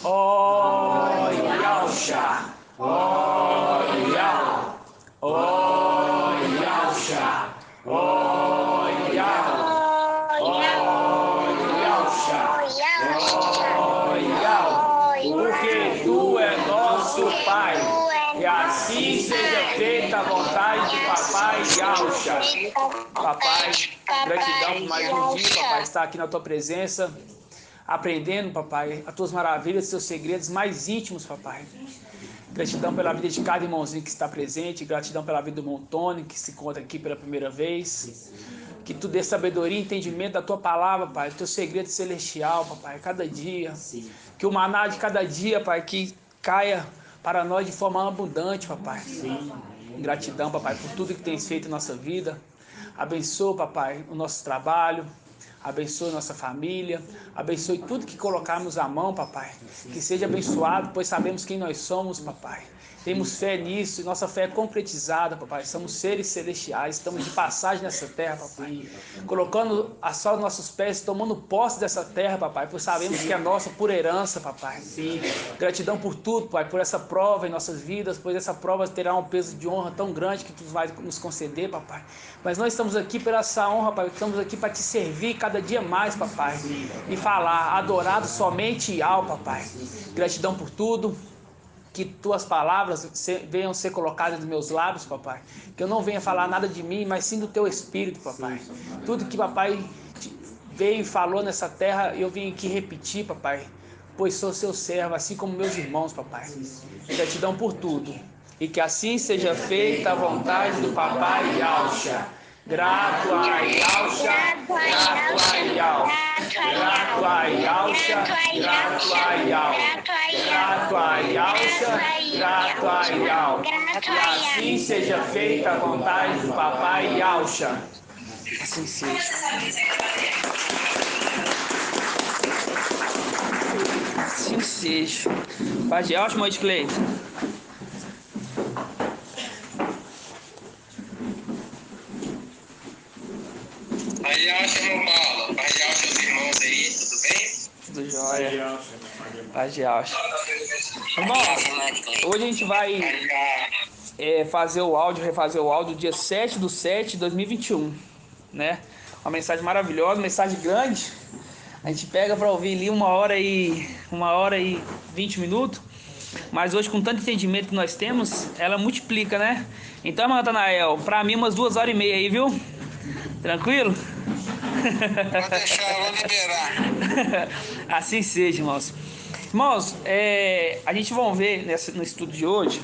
Oyalcha, Oyal, Oyalcha, Oyal, Oyalcha, Oyal, porque tu é nosso Pai, e assim seja feita a vontade de Papai Yalcha. Papai, gratidão por mais um dia, papai, estar aqui na tua presença, aprendendo, papai, as tuas maravilhas, os teus segredos mais íntimos, papai. Gratidão pela vida de cada irmãozinho que está presente, gratidão pela vida do Montone, que se encontra aqui pela primeira vez. Que tu dê sabedoria e entendimento da tua palavra, pai, do teu segredo celestial, papai, cada dia. Que o maná de cada dia, pai, que caia para nós de forma abundante, papai. Gratidão, papai, por tudo que tens feito em nossa vida. Abençoa, papai, o nosso trabalho. Abençoe nossa família, abençoe tudo que colocarmos à mão, papai. Que seja abençoado, pois sabemos quem nós somos, papai. Temos fé nisso e nossa fé é concretizada, papai. Somos seres celestiais, estamos de passagem nessa terra, papai. Colocando a só os nossos pés, tomando posse dessa terra, papai, pois sabemos que é nossa por herança, papai. Gratidão por tudo, pai, por essa prova em nossas vidas, pois essa prova terá um peso de honra tão grande que tu vai nos conceder, papai. Mas nós estamos aqui por essa honra, pai. Estamos aqui para te servir cada dia mais, papai. E falar, adorado somente ao, papai. Gratidão por tudo. Que tuas palavras venham ser colocadas nos meus lábios, papai. Que eu não venha falar nada de mim, mas sim do teu espírito, papai. Tudo que papai veio e falou nessa terra, eu vim aqui repetir, papai. Pois sou seu servo, assim como meus irmãos, papai. Gratidão por tudo. E que assim seja feita a vontade do papai Yalcha. Grato a Yalcha, grato a Yal, grato a Yalcha, grato a Yal, grato a Yalcha, grato a Yal. Que assim seja feita a vontade do papai Yalcha. Assim seja. Assim seja. Paz de Yalcha, Moisés Cleiton. Pai Yalcha, meu Paulo. Pai Yalcha, os irmãos aí, tudo bem? Tudo jóia. Paz de Yalcha. Irmão, hoje a gente vai fazer o áudio, refazer o áudio, dia 7/7/2021, né? Uma mensagem maravilhosa, mensagem grande. A gente pega para ouvir ali 1 hora e 20 minutos. Mas hoje, com tanto entendimento que nós temos, ela multiplica, né? Então, irmão Natanael, para mim umas 2 horas e meia aí, viu? Tranquilo? Pode deixar, eu vou liberar. Assim seja, irmãos. Irmãos, a gente vai ver no estudo de hoje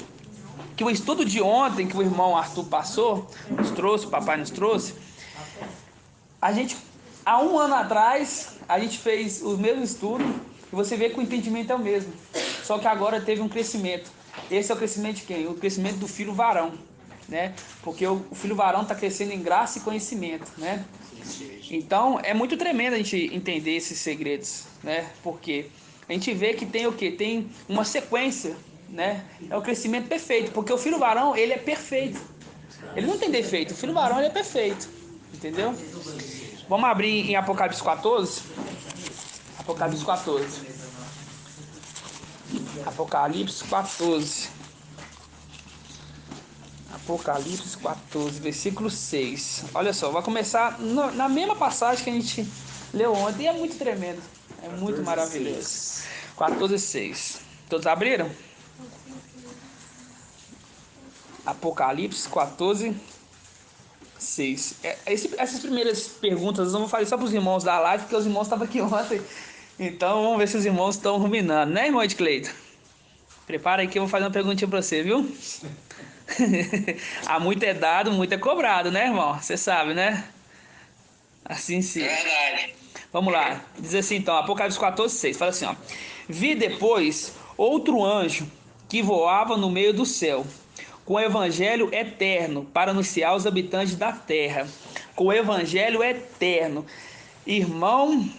que o estudo de ontem que o irmão Arthur passou, nos trouxe, o papai nos trouxe, a gente, há 1 ano atrás, a gente fez o mesmo estudo e você vê que o entendimento é o mesmo, só que agora teve um crescimento. Esse é o crescimento de quem? O crescimento do filho varão, né? Porque o filho varão está crescendo em graça e conhecimento, né? Então é muito tremendo a gente entender esses segredos, né? Porque a gente vê que tem o que? Tem uma sequência, né? É o crescimento perfeito, porque o filho varão, ele é perfeito. Ele não tem defeito, o filho varão ele é perfeito. Entendeu? Vamos abrir em Apocalipse 14. Apocalipse 14. Apocalipse 14. Apocalipse 14, versículo 6. Olha só, vai começar na mesma passagem que a gente leu ontem. E é muito tremendo. É muito maravilhoso. 14:6. Todos abriram? Apocalipse 14:6. Essas primeiras perguntas eu vou fazer só para os irmãos da live, porque os irmãos estavam aqui ontem. Então vamos ver se os irmãos estão ruminando, né, irmão Edcleito? Prepara aí que eu vou fazer uma perguntinha para você, viu? Há muito é dado, muito é cobrado, né, irmão? Você sabe, né? Assim sim. É verdade. Vamos lá. Diz assim então, Apocalipse 14:6. Fala assim, ó. Vi depois outro anjo que voava no meio do céu, com o evangelho eterno para anunciar aos habitantes da terra. Com o evangelho eterno. Irmão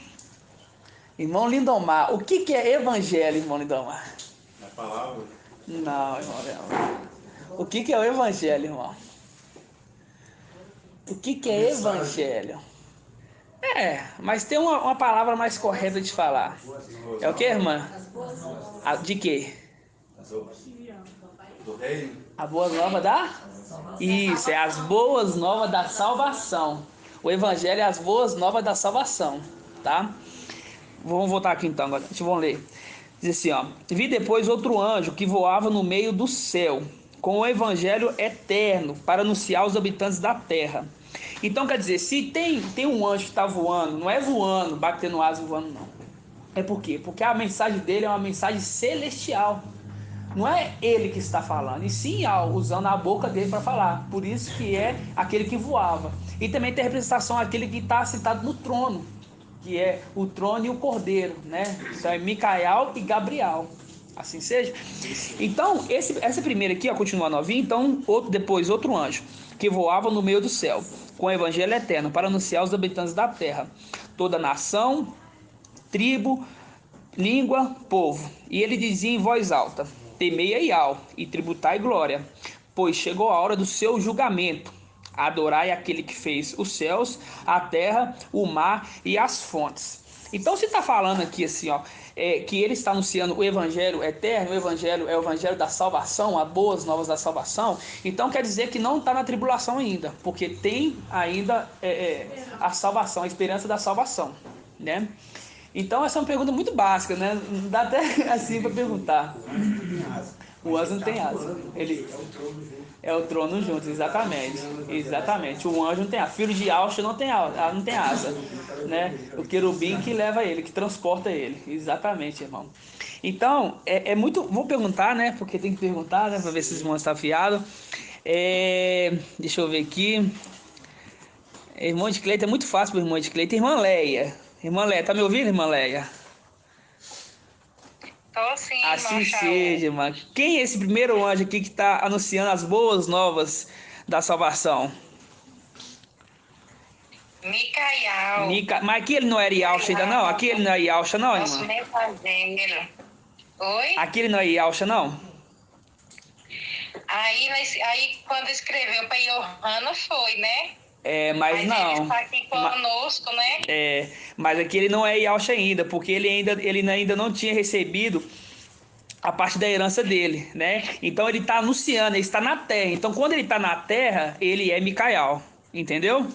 Lindomar, o que é evangelho, irmão Lindomar? É a palavra. Não, irmão Lindomar. O que é o evangelho, irmão? O que é evangelho? Mas tem uma palavra mais correta de falar. É o que, irmã? De quê? Do reino. A boa nova da? Isso, é as boas novas da salvação. O evangelho é as boas novas da salvação, tá? Vamos voltar aqui então agora. Vamos ler. Diz assim, ó: vi depois outro anjo que voava no meio do céu, com o evangelho eterno, para anunciar aos habitantes da terra. Então quer dizer, se tem um anjo que está voando, não é voando, batendo asa voando, não. É por quê? Porque a mensagem dele é uma mensagem celestial. Não é ele que está falando, e sim usando a boca dele para falar. Por isso que é aquele que voava. E também tem a representação aquele que está sentado no trono, que é o trono e o cordeiro, né? Então é Micael e Gabriel. Assim seja. Então, essa primeira aqui, ó, continua novinha. Então, depois outro anjo que voava no meio do céu, com o evangelho eterno, para anunciar aos habitantes da terra, toda nação, tribo, língua, povo. E ele dizia em voz alta: temei a Iau e tributai glória, pois chegou a hora do seu julgamento. Adorai aquele que fez os céus, a terra, o mar e as fontes. Então se está falando aqui assim, ó, que ele está anunciando o evangelho eterno, o evangelho é o evangelho da salvação, as boas novas da salvação. Então quer dizer que não está na tribulação ainda, porque tem ainda a salvação, a esperança da salvação, né? Então essa é uma pergunta muito básica, né? Não dá até assim para perguntar. O anjo não tem asa. Ele é o trono junto, exatamente. Exatamente. O anjo não tem asa. Filho de Alcha não tem asa, não tem asa, né? O querubim que leva ele, que transporta ele. Exatamente, irmão. Então, é muito. Vou perguntar, né? Porque tem que perguntar, né? Para ver se os irmãos estão afiados. Deixa eu ver aqui. Irmão de Cleita, é muito fácil para o irmão de Cleita. Irmã Leia. Irmã Leia, tá me ouvindo, irmã Leia? Tô sim, Assim irmão seja, Shaul. irmã. Quem é esse primeiro anjo aqui que está anunciando as boas novas da salvação? Micael, Mas aqui ele não era Ialcha ainda não? Aqui ele não é Ialcha não, nosso irmã? mensageiro. Oi? Aqui ele não é Ialcha não? Aí quando escreveu para Johanna foi, né? Mas Mas ele não. está aqui conosco, né? Mas aqui ele não é Ialcha ainda, porque ele ainda não tinha recebido a parte da herança dele, né? Então ele está anunciando, ele está na terra. Então quando ele está na terra, ele é Micael, entendeu?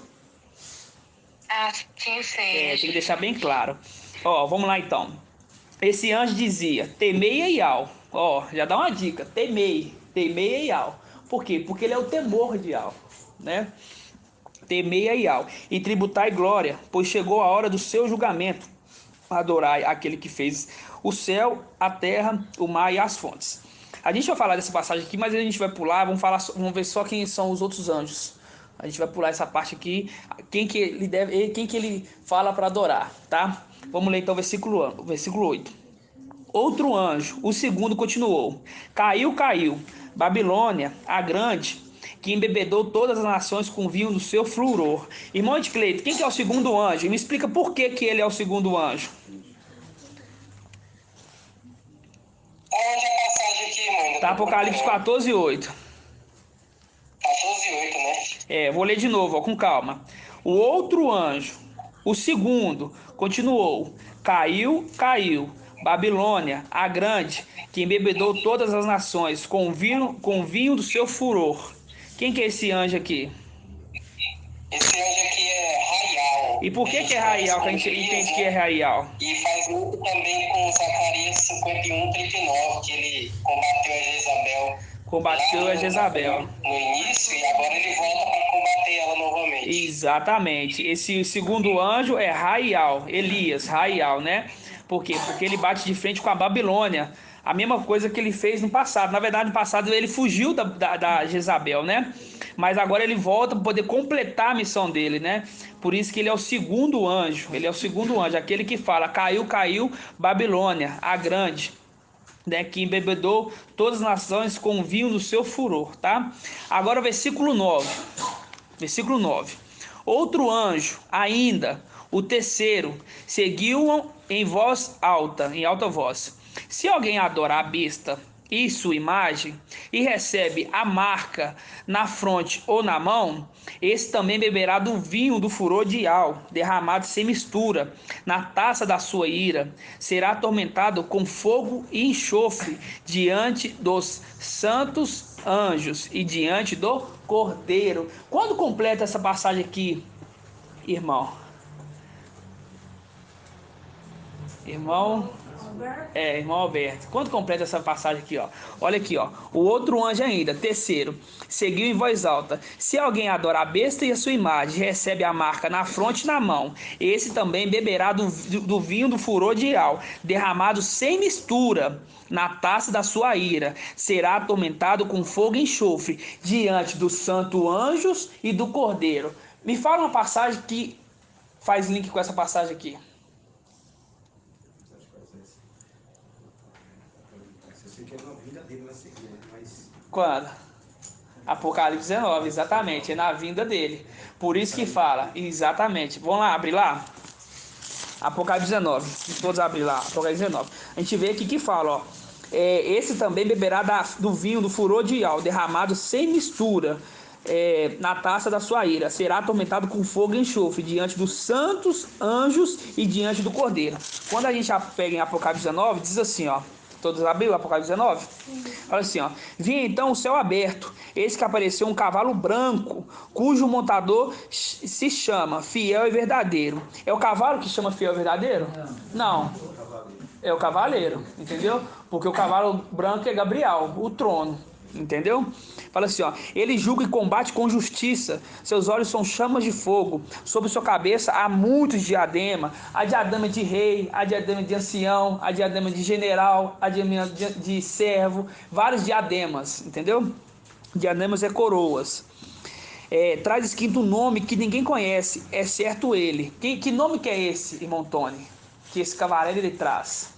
Assim Tem seja. que deixar bem claro. Ó, vamos lá então. Esse anjo dizia: temei Eial. Ó, já dá uma dica: temei Eial. Por quê? Porque ele é o temor de Ial, né? Temei Eial e tributai glória, pois chegou a hora do seu julgamento. Adorai aquele que fez o céu, a terra, o mar e as fontes. A gente vai falar dessa passagem aqui, mas a gente vai pular, vamos ver só quem são os outros anjos. A gente vai pular essa parte aqui, quem que ele fala para adorar, tá? Vamos ler então versículo 8. Outro anjo, o segundo, continuou: caiu, Babilônia, a grande, que embebedou todas as nações com vinho do seu furor. Irmão de Cleito, quem que é o segundo anjo? E me explica por que ele é o segundo anjo. Aonde a passagem aqui, irmão? Tá, Apocalipse 14, 8. 14:8, né? Vou ler de novo, ó, com calma. O outro anjo, o segundo, continuou: caiu, Babilônia, a grande, que embebedou todas as nações com vinho do seu furor. Quem que é esse anjo aqui? Esse anjo aqui é Raial. E por que é Raial, que a gente entende que é Raial? E faz muito também com Zacarias 51:39, que ele combateu a Jezabel. Combateu a Jezabel. No início, e agora ele volta para combater ela novamente. Exatamente. Esse segundo anjo é Raial, Elias, Raial, né? Por quê? Porque ele bate de frente com a Babilônia. A mesma coisa que ele fez no passado. Na verdade, no passado ele fugiu da Jezabel, né? Mas agora ele volta para poder completar a missão dele, né? Por isso que ele é o segundo anjo. Ele é o segundo anjo, aquele que fala: caiu, Babilônia, a grande, né, que embebedou todas as nações com vinho do seu furor, tá? Agora versículo 9. Versículo 9. Outro anjo, ainda, o terceiro, seguiu em voz alta, em alta voz: se alguém adorar a besta e sua imagem, e recebe a marca na fronte ou na mão, esse também beberá do vinho do furor de Ial, derramado sem mistura, na taça da sua ira. Será atormentado com fogo e enxofre diante dos santos anjos e diante do Cordeiro. Quando completa essa passagem aqui, irmão? Irmão Alberto. Quando completa essa passagem aqui, ó. Olha aqui, ó. O outro anjo ainda, terceiro, seguiu em voz alta: se alguém adora a besta e a sua imagem, recebe a marca na fronte e na mão, esse também beberá do vinho do furor de Ial, derramado sem mistura na taça da sua ira. Será atormentado com fogo e enxofre diante dos santos anjos e do Cordeiro. Me fala uma passagem que faz link com essa passagem aqui. Quando? Apocalipse 19, exatamente, é na vinda dele. Por isso que fala, exatamente. Vamos lá, abrir lá. Apocalipse 19, todos abrir lá, Apocalipse 19. A gente vê aqui que fala, ó. Esse também beberá do vinho do furor de Ial, derramado sem mistura, na taça da sua ira. Será atormentado com fogo e enxofre diante dos santos anjos e diante do Cordeiro. Quando a gente pega em Apocalipse 19, diz assim, ó. Todos abriram Apocalipse 19? Olha assim, ó. Vi então o céu aberto, eis que apareceu um cavalo branco, cujo montador se chama Fiel e Verdadeiro. É o cavalo que chama Fiel e Verdadeiro? Não. É o cavaleiro, entendeu? Porque o cavalo branco é Gabriel, o trono, entendeu? Fala assim, ó. Ele julga e combate com justiça, seus olhos são chamas de fogo, sobre sua cabeça há muitos diademas, a diadema de rei, a diadema de ancião, a diadema de general, a diadema de servo, vários diademas, entendeu? Diademas é coroas. Traz escrito um nome que ninguém conhece, é certo ele. Que nome que é esse, irmão Tony? Que esse cavaleiro ele traz?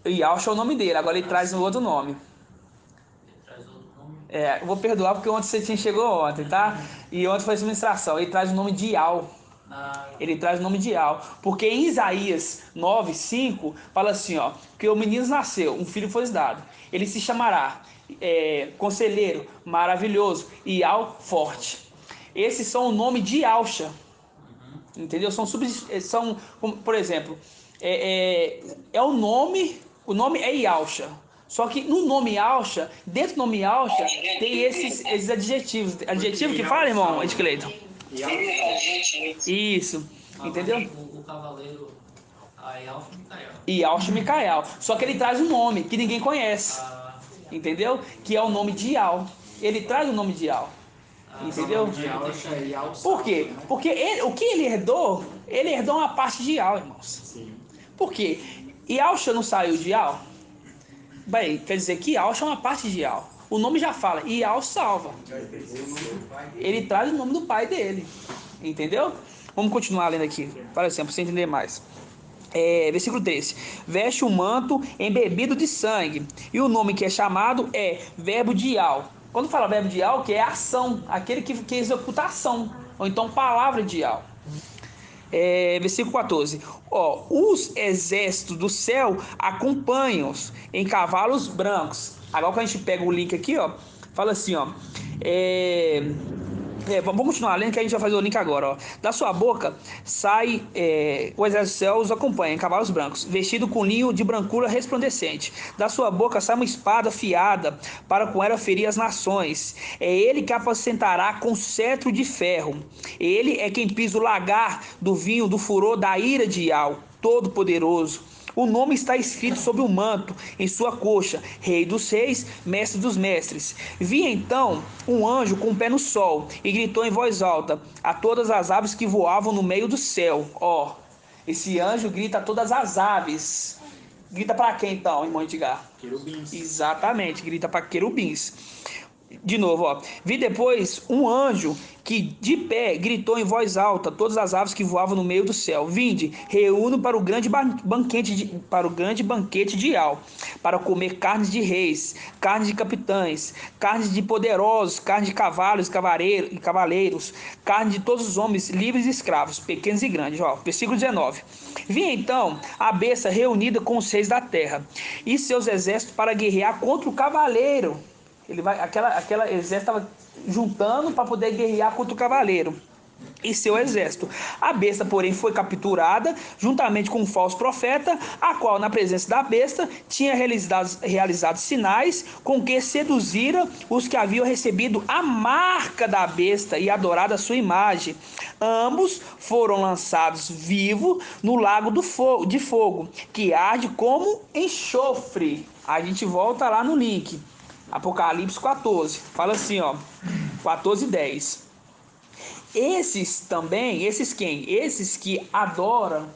Yaush é o nome dele, agora ele traz um outro nome. Eu vou perdoar porque ontem você chegou ontem, tá? E ontem foi a administração. Ele traz o nome de Ial. Ele traz o nome de Ial. Porque em Isaías 9:5 fala assim, ó, que o menino nasceu, um filho foi dado. Ele se chamará Conselheiro, Maravilhoso, Ial Forte. Esses são o nome de Yausha. Entendeu? São, por exemplo, o nome é Yausha. Só que no nome Yausha, dentro do nome Yausha, tem esses adjetivos. Adjetivo que fala, irmão Edcleiton? Isso, entendeu? O cavaleiro Yausha Micael. Só que ele traz um nome que ninguém conhece. Entendeu? Que é o nome de Ial. Ele traz o nome de Ial. Entendeu? Por quê? Porque o que ele herdou uma parte de Ial, irmãos. Por quê? Yausha não saiu de Ial? Bem, quer dizer que Yausha é uma parte de Ial. O nome já fala, Ial salva. Ele traz o nome do pai dele. Entendeu? Vamos continuar lendo aqui, para exemplo, você entender mais. Versículo 13. Veste o manto embebido de sangue, e o nome que é chamado é Verbo de Ial. Quando fala verbo de Ial, que é ação, aquele que executa ação, ou então palavra de Ial. Versículo 14. Os exércitos do céu acompanham-os em cavalos brancos. Agora que a gente pega o link aqui, ó, fala assim, ó. Vamos continuar lendo que a gente vai fazer o link agora, ó. Da sua boca sai o exército do céu os acompanha em cavalos brancos, vestido com linho de brancura resplandecente. Da sua boca sai uma espada afiada para com ela ferir as nações. É ele que apacentará com cetro de ferro. Ele é quem pisa o lagar do vinho do furor da ira de Ial, todo-poderoso. O nome está escrito sobre o manto, em sua coxa, Rei dos Reis, Mestre dos Mestres. Vi então um anjo com o pé no sol, e gritou em voz alta a todas as aves que voavam no meio do céu. Esse anjo grita a todas as aves. Grita para quem então, irmão Edgar? Querubins. Exatamente, grita para querubins. De novo, ó. Vi depois um anjo que de pé gritou em voz alta todas as aves que voavam no meio do céu: Vinde, reúno para o grande banquete de Ial, para comer carnes de reis, carnes de capitães, carnes de poderosos, carne de cavalos e cavaleiros, carne de todos os homens livres e escravos, pequenos e grandes. Ó, versículo 19. Vi então a besta reunida com os reis da terra e seus exércitos para guerrear contra o cavaleiro. Aquela exército estava juntando para poder guerrear contra o cavaleiro e seu exército. A besta, porém, foi capturada juntamente com um falso profeta, a qual, na presença da besta, tinha realizado sinais com que seduzira os que haviam recebido a marca da besta e adorado a sua imagem. Ambos foram lançados vivos no lago de fogo, que arde como enxofre. A gente volta lá no link. Apocalipse 14, fala assim, ó, 14:10. Esses também, esses quem? Esses que adoram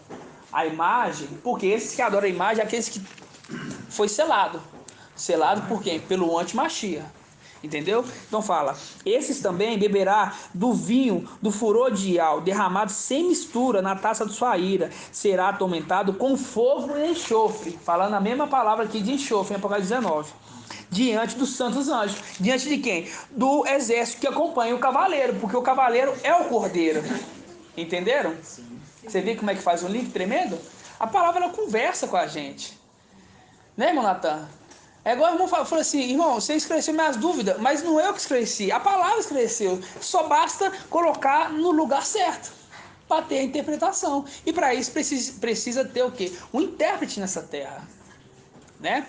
a imagem, porque esses que adoram a imagem é aqueles que foi selado. Selado por quem? Pelo anti-Machia. Entendeu? Então fala, esses também beberá do vinho do furor de Ial, derramado sem mistura na taça de sua ira, será atormentado com fogo e enxofre. Falando a mesma palavra aqui de enxofre, em Apocalipse 19. Diante dos santos anjos. Diante de quem? Do exército que acompanha o cavaleiro, porque o cavaleiro é o cordeiro. Entenderam? Você vê como é que faz um link tremendo? A palavra ela conversa com a gente. Né, irmão Natan? É igual o irmão falou assim, irmão, você esclareceu minhas dúvidas, mas não eu que esclareci, a palavra esclareceu. Só basta colocar no lugar certo para ter a interpretação. E para isso precisa ter o quê? Um intérprete nessa terra. Né?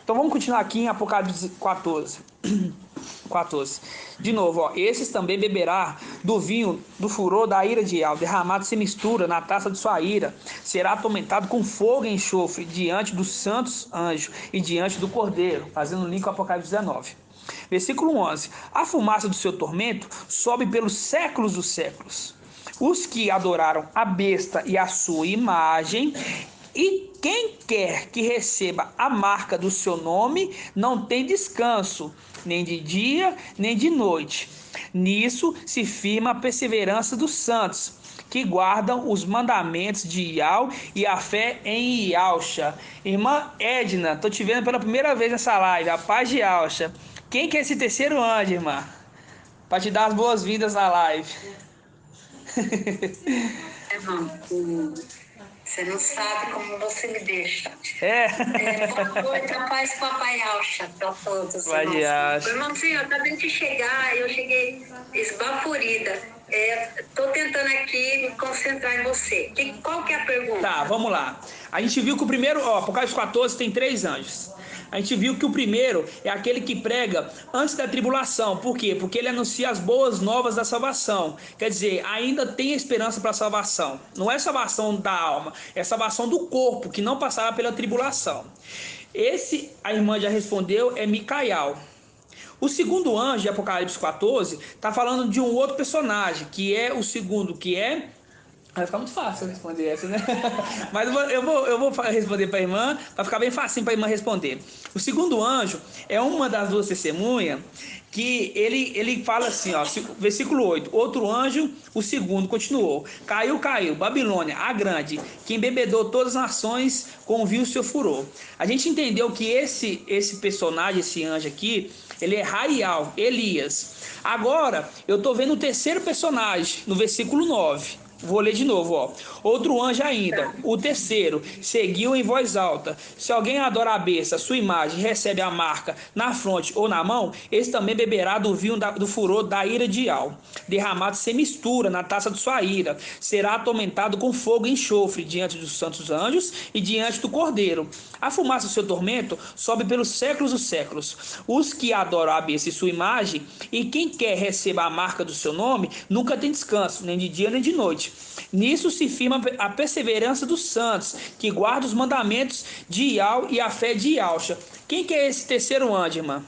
Então vamos continuar aqui em Apocalipse 14. 14. De novo, ó, esses também beberá do vinho do furor da ira de Ial, derramado sem mistura na taça de sua ira, será atormentado com fogo e enxofre diante dos santos anjos e diante do cordeiro, fazendo link com Apocalipse 19. Versículo 11. A fumaça do seu tormento sobe pelos séculos dos séculos. Os que adoraram a besta e a sua imagem, e quem quer que receba a marca do seu nome não tem descanso, nem de dia, nem de noite. Nisso se firma a perseverança dos santos, que guardam os mandamentos de Ial e a fé em Ialcha. Irmã Edna, estou te vendo pela primeira vez nessa live, a paz de Ialcha. Quem que é esse terceiro anjo, irmã? Para te dar as boas-vindas na live. Irmão, você não sabe como você me deixa. Boa noite, a paz, papai Alcha, para todos. Paz de Alcha. Irmãozinho, eu acabei de chegar, eu cheguei esbaforida. Tô tentando aqui me concentrar em você. Qual que é a pergunta? Tá, vamos lá. A gente viu que o primeiro, Apocalipse 14 tem 3 anjos. A gente viu que o primeiro é aquele que prega antes da tribulação. Por quê? Porque ele anuncia as boas novas da salvação. Quer dizer, ainda tem esperança para a salvação. Não é salvação da alma, é salvação do corpo, que não passará pela tribulação. Esse, a irmã já respondeu, é Micael. O segundo anjo de Apocalipse 14 está falando de um outro personagem, que é o segundo, que é... Vai ficar muito fácil responder essa, né? Mas eu vou responder para a irmã, para ficar bem facinho para a irmã responder. O segundo anjo é uma das duas testemunhas que ele fala assim, ó, versículo 8. Outro anjo, o segundo, continuou. Caiu, Babilônia, a grande, que embebedou todas as nações com o vil seu furor. A gente entendeu que esse personagem, esse anjo aqui, ele é Raial, Elias. Agora, eu estou vendo o terceiro personagem, no versículo 9. Vou ler de novo, ó. Outro anjo ainda, o terceiro, seguiu em voz alta. Se alguém adora a besta, sua imagem, recebe a marca na fronte ou na mão, esse também beberá do vinho do furor da ira de Ial, derramado sem mistura na taça de sua ira. Será atormentado com fogo e enxofre diante dos santos anjos e diante do cordeiro. A fumaça do seu tormento sobe pelos séculos dos séculos. Os que adoram a besta e sua imagem, e quem quer receber a marca do seu nome, nunca tem descanso, nem de dia nem de noite. Nisso se firma a perseverança dos santos, que guardam os mandamentos de Ial e a fé de Ialcha. Quem que é esse terceiro anjo, irmã?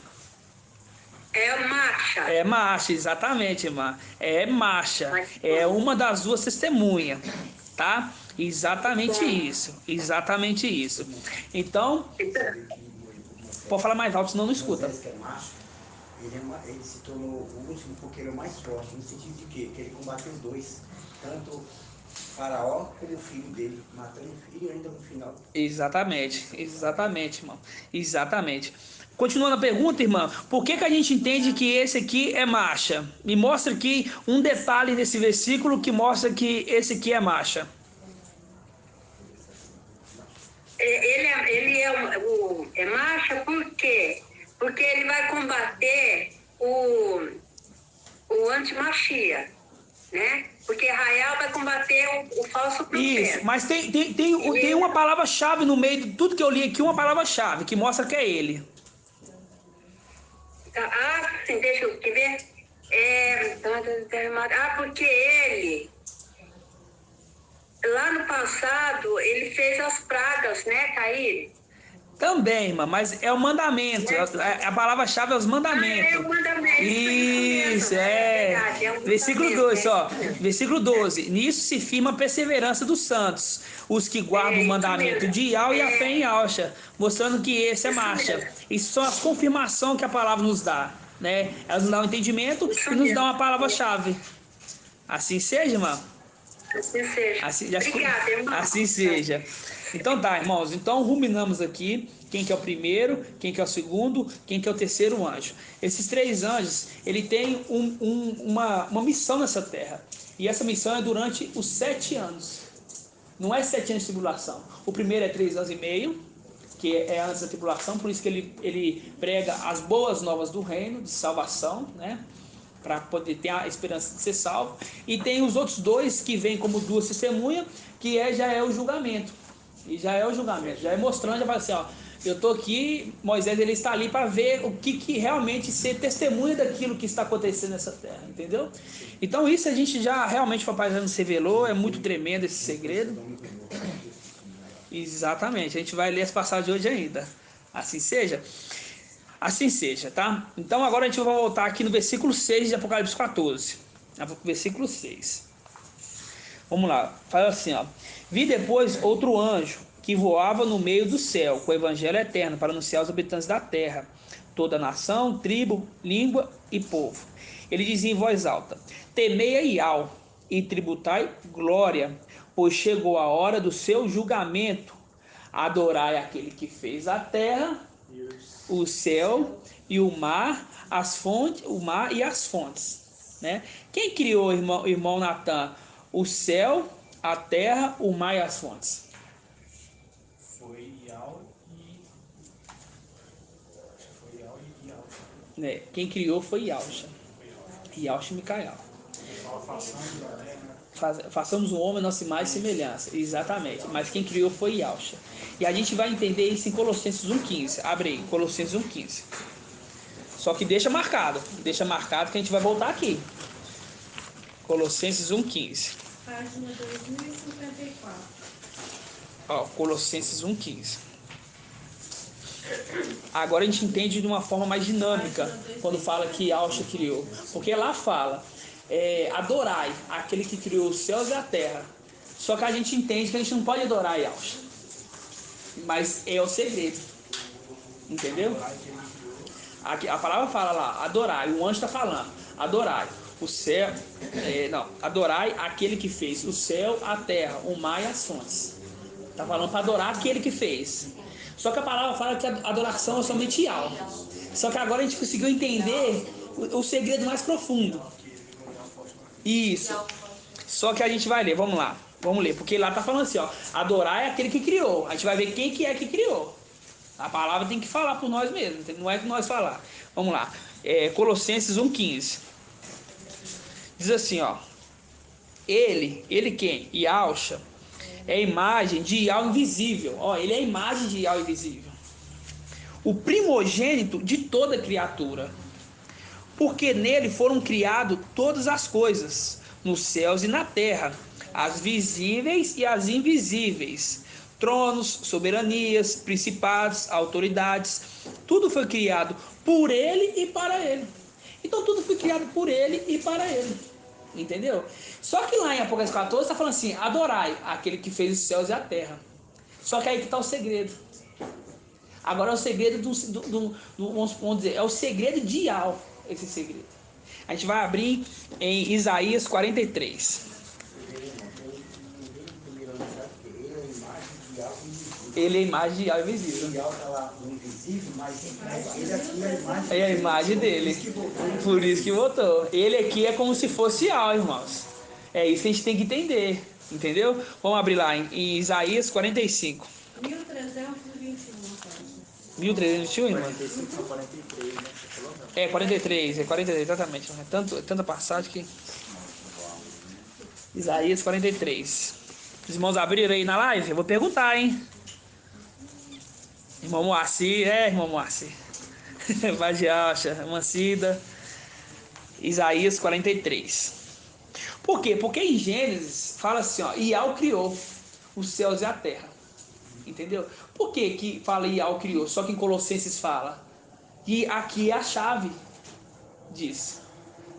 É Macha. É Macha, exatamente, irmã. É Macha. É uma das duas testemunhas, tá? Exatamente isso. Exatamente isso. Então, pode falar mais alto, senão não escuta. ele se tornou o último porque ele é o mais forte, no sentido de quê? Que ele combateu os dois, tanto o Faraó como o filho dele, matando o filho ainda no final. Exatamente, irmão. Exatamente. Continuando a pergunta, irmã, por que a gente entende que esse aqui é marcha? Me mostra aqui um detalhe nesse versículo que mostra que esse aqui é marcha. Ele é marcha por quê? Porque ele vai combater o antimachia, né? Porque Israel vai combater o falso profeta. Isso, mas tem uma palavra-chave no meio de tudo que eu li aqui, uma palavra-chave que mostra que é ele. Sim, deixa eu ver. Porque ele, lá no passado, ele fez as pragas, né, Caí? Também, irmã, mas é o mandamento. A palavra-chave é os mandamentos. É o mandamento. Isso, é. Verdade, Versículo 2, ó. Versículo 12. Nisso se firma a perseverança dos santos, os que guardam o mandamento de Iau e a fé em Alcha, mostrando que esse é marcha. Isso são as confirmações que a palavra nos dá, né? Elas nos dão um entendimento e nos dão uma palavra-chave. Assim seja, irmã. Assim seja. Obrigada, irmão. Assim seja. Então tá, irmãos. Então ruminamos aqui quem que é o primeiro, quem que é o segundo, quem que é o terceiro anjo. Esses três anjos, ele tem uma missão nessa terra. E essa missão é durante os 7 anos. Não é 7 anos de tribulação. O primeiro é 3 anos e meio, que é antes da tribulação. Por isso que ele prega as boas novas do reino, de salvação, né? Para poder ter a esperança de ser salvo. E tem os outros 2 que vêm como 2 testemunhas, que já é o julgamento. E já é o julgamento, já é mostrando, já fala assim, ó, eu estou aqui, Moisés ele está ali para ver o que realmente ser testemunha daquilo que está acontecendo nessa terra, entendeu? Então isso a gente já realmente, o papai já nos revelou, é muito tremendo esse segredo. Exatamente, a gente vai ler as passagens de hoje ainda. Assim seja. Assim seja, tá? Então agora a gente vai voltar aqui no versículo 6 de Apocalipse 14. Versículo 6. Vamos lá, fala assim, ó. Vi depois outro anjo que voava no meio do céu com o evangelho eterno para anunciar aos habitantes da terra, toda nação, tribo, língua e povo. Ele dizia em voz alta: temei a Iau e tributai glória, pois chegou a hora do seu julgamento. Adorai aquele que fez a terra, o céu e o mar, as fontes, o mar e as fontes, né? Quem criou, irmão Natan, o céu, a terra, o mar e as fontes? Foi Iau e Alcha. Né? Quem criou foi Yalcha. Yalcha e Micael. Façamos o homem a nossa imagem e semelhança. Exatamente. Mas quem criou foi Yalcha. E a gente vai entender isso em Colossenses 1,15. Abre aí, Colossenses 1,15. Só que deixa marcado que a gente vai voltar aqui. Colossenses 1,15. Página 2054. Ó, Colossenses 1,15. Agora a gente entende de uma forma mais dinâmica quando fala que Yalcha criou. Porque lá fala, adorai aquele que criou os céus e a terra. Só que a gente entende que a gente não pode adorar Yalcha. Mas é o segredo. Entendeu? A palavra fala lá, adorai. O anjo está falando, adorai o céu, adorai aquele que fez o céu, a terra, o mar e as fontes. Está falando para adorar aquele que fez. Só que a palavra fala que a adoração é somente algo. Só que agora a gente conseguiu entender o segredo mais profundo. Isso. Só que a gente vai ler, vamos lá. Vamos ler, porque lá está falando assim, ó, adorar é aquele que criou. A gente vai ver quem que é que criou. A palavra tem que falar por nós mesmos, não é que nós falar. Vamos lá. Colossenses 1,15. Diz assim, ó. Ele quem? Yalcha. É a imagem de Iau invisível. Ó, ele é a imagem de Iau invisível. O primogênito de toda criatura. Porque nele foram criadas todas as coisas, nos céus e na terra, as visíveis e as invisíveis, tronos, soberanias, principados, autoridades. Tudo foi criado por ele e para ele. Então tudo foi criado por ele e para ele. Entendeu? Só que lá em Apocalipse 14 está falando assim, adorai aquele que fez os céus e a terra. Só que aí que está o segredo. Agora é o segredo vamos dizer, é o segredo de Iau. esse segredo? A gente vai abrir em Isaías 43. Ele é a imagem de Yahweh invisível. O Yahweh está lá no invisível, mas ele aqui é a imagem. É a imagem dele. Por isso que voltou. Ele aqui é como se fosse Yahweh, irmãos. É isso que a gente tem que entender. Entendeu? Vamos abrir lá em Isaías 45. 1321. 1321, irmão? 45 a 43, né? É 43, exatamente. É tanta passagem que. Isaías 43. Os irmãos abriram aí na live? Eu vou perguntar, hein? Irmão Moacir, irmão Moacir. Vai de Alcha, Mancida. Isaías 43. Por quê? Porque em Gênesis fala assim, ó, Iau criou os céus e a terra. Entendeu? Por que fala Iau criou? Só que em Colossenses fala. E aqui é a chave disso.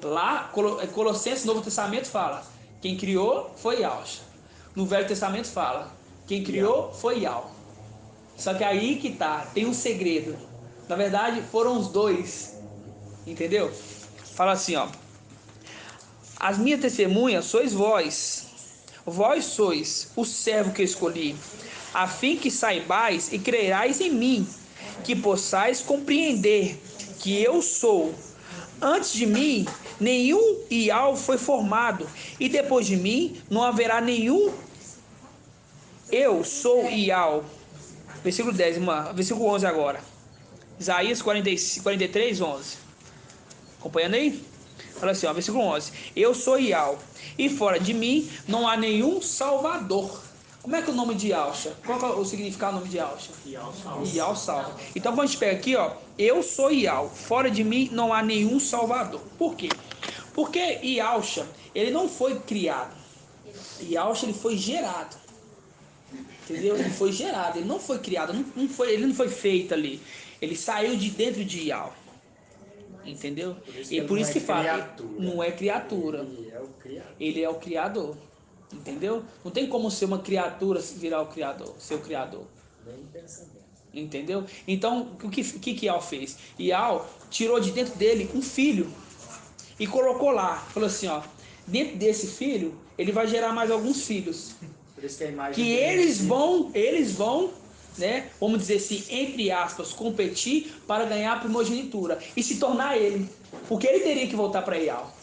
Lá, Colossenses, Novo Testamento fala, quem criou foi Yahshua. No Velho Testamento fala, quem criou foi Yahweh. Só que aí que tá, tem um segredo. Na verdade, foram os dois. Entendeu? Fala assim, ó. As minhas testemunhas sois vós. Vós sois o servo que eu escolhi, a fim que saibais e creiais em mim, que possais compreender que eu sou. Antes de mim, nenhum Iau foi formado, e depois de mim, não haverá nenhum. Eu sou Iau. Versículo 10, versículo 11 agora. Isaías 43, 11. Acompanhando aí? Fala assim, ó, versículo 11. Eu sou Iau, e fora de mim não há nenhum Salvador. Como é que é o nome de Yahshua? Qual é o significado do nome de Yahshua? Iau salva. Então quando a gente pega aqui, ó, eu sou Iau, fora de mim não há nenhum Salvador. Por quê? Porque Yahshua, ele não foi criado. Yahshua, ele foi gerado. Entendeu? Ele foi gerado, ele não foi criado, ele não foi feito ali. Ele saiu de dentro de Iau. Entendeu? E por isso que fala, não é criatura. Ele é o criador. Entendeu? Não tem como ser uma criatura virar o criador, ser o criador. Entendeu? Então, o que Iau fez? Iau tirou de dentro dele um filho e colocou lá. Falou assim, ó, dentro desse filho, ele vai gerar mais alguns filhos. Por isso que a imagem Que eles vão, né, vamos dizer assim, entre aspas, competir para ganhar a primogenitura e se tornar ele. Porque ele teria que voltar para Iau.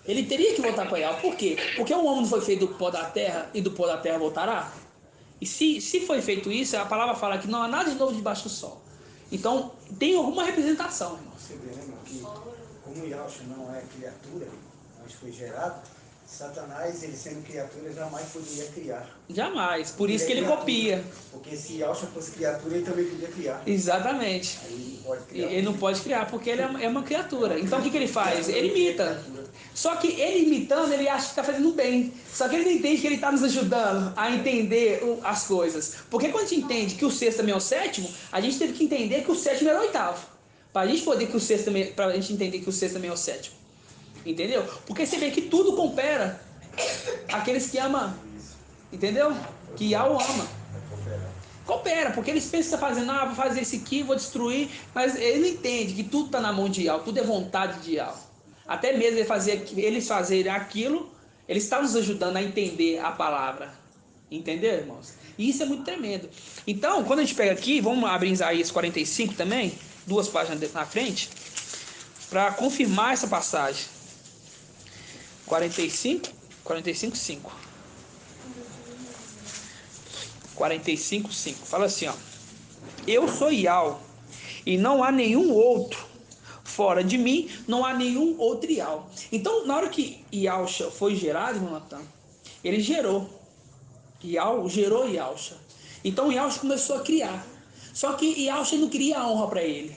Ele teria que voltar para Iau. Por quê? Porque o homem não foi feito do pó da terra e do pó da terra voltará? E se foi feito isso, a palavra fala que não há nada de novo debaixo do sol. Então, tem alguma representação, irmão. Você vê, né, irmão, que como Yahshua não é criatura, mas foi gerado, Satanás, ele sendo criatura, jamais poderia criar. Jamais. Por isso que ele copia. Porque se Yahshua fosse criatura, ele também podia criar. Exatamente. Aí ele não pode criar. Ele não pode criar, porque ele é uma criatura. Então o que ele faz? Ele imita. Só que ele imitando, ele acha que está fazendo bem. Só que ele não entende que ele está nos ajudando a entender as coisas. Porque quando a gente entende que o sexto também é o sétimo, a gente teve que entender que o sétimo era o oitavo. Para a gente poder que o sexto também, para a gente entender que o sexto também é o sétimo. Entendeu? Porque você vê que tudo coopera aqueles que amam. Entendeu? Que Yahweh ama. Coopera, porque eles pensam que está fazendo, vou fazer isso aqui, vou destruir. Mas ele não entende que tudo está na mão de Yahweh, tudo é vontade de Yahweh. Até mesmo eles fazerem aquilo, ele está nos ajudando a entender a palavra. Entendeu, irmãos? E isso é muito tremendo. Então, quando a gente pega aqui, vamos abrir em Isaías 45 também, 2 páginas na frente, para confirmar essa passagem. 45, 5. 45, 5. Fala assim, ó. Eu sou Iau, e não há nenhum outro. Fora de mim, não há nenhum outro Iau. Então, na hora que Yahshua foi gerado, irmão Natan, ele gerou. Iau gerou Yahshua. Então, Yahshua começou a criar. Só que Yahshua não queria a honra para ele.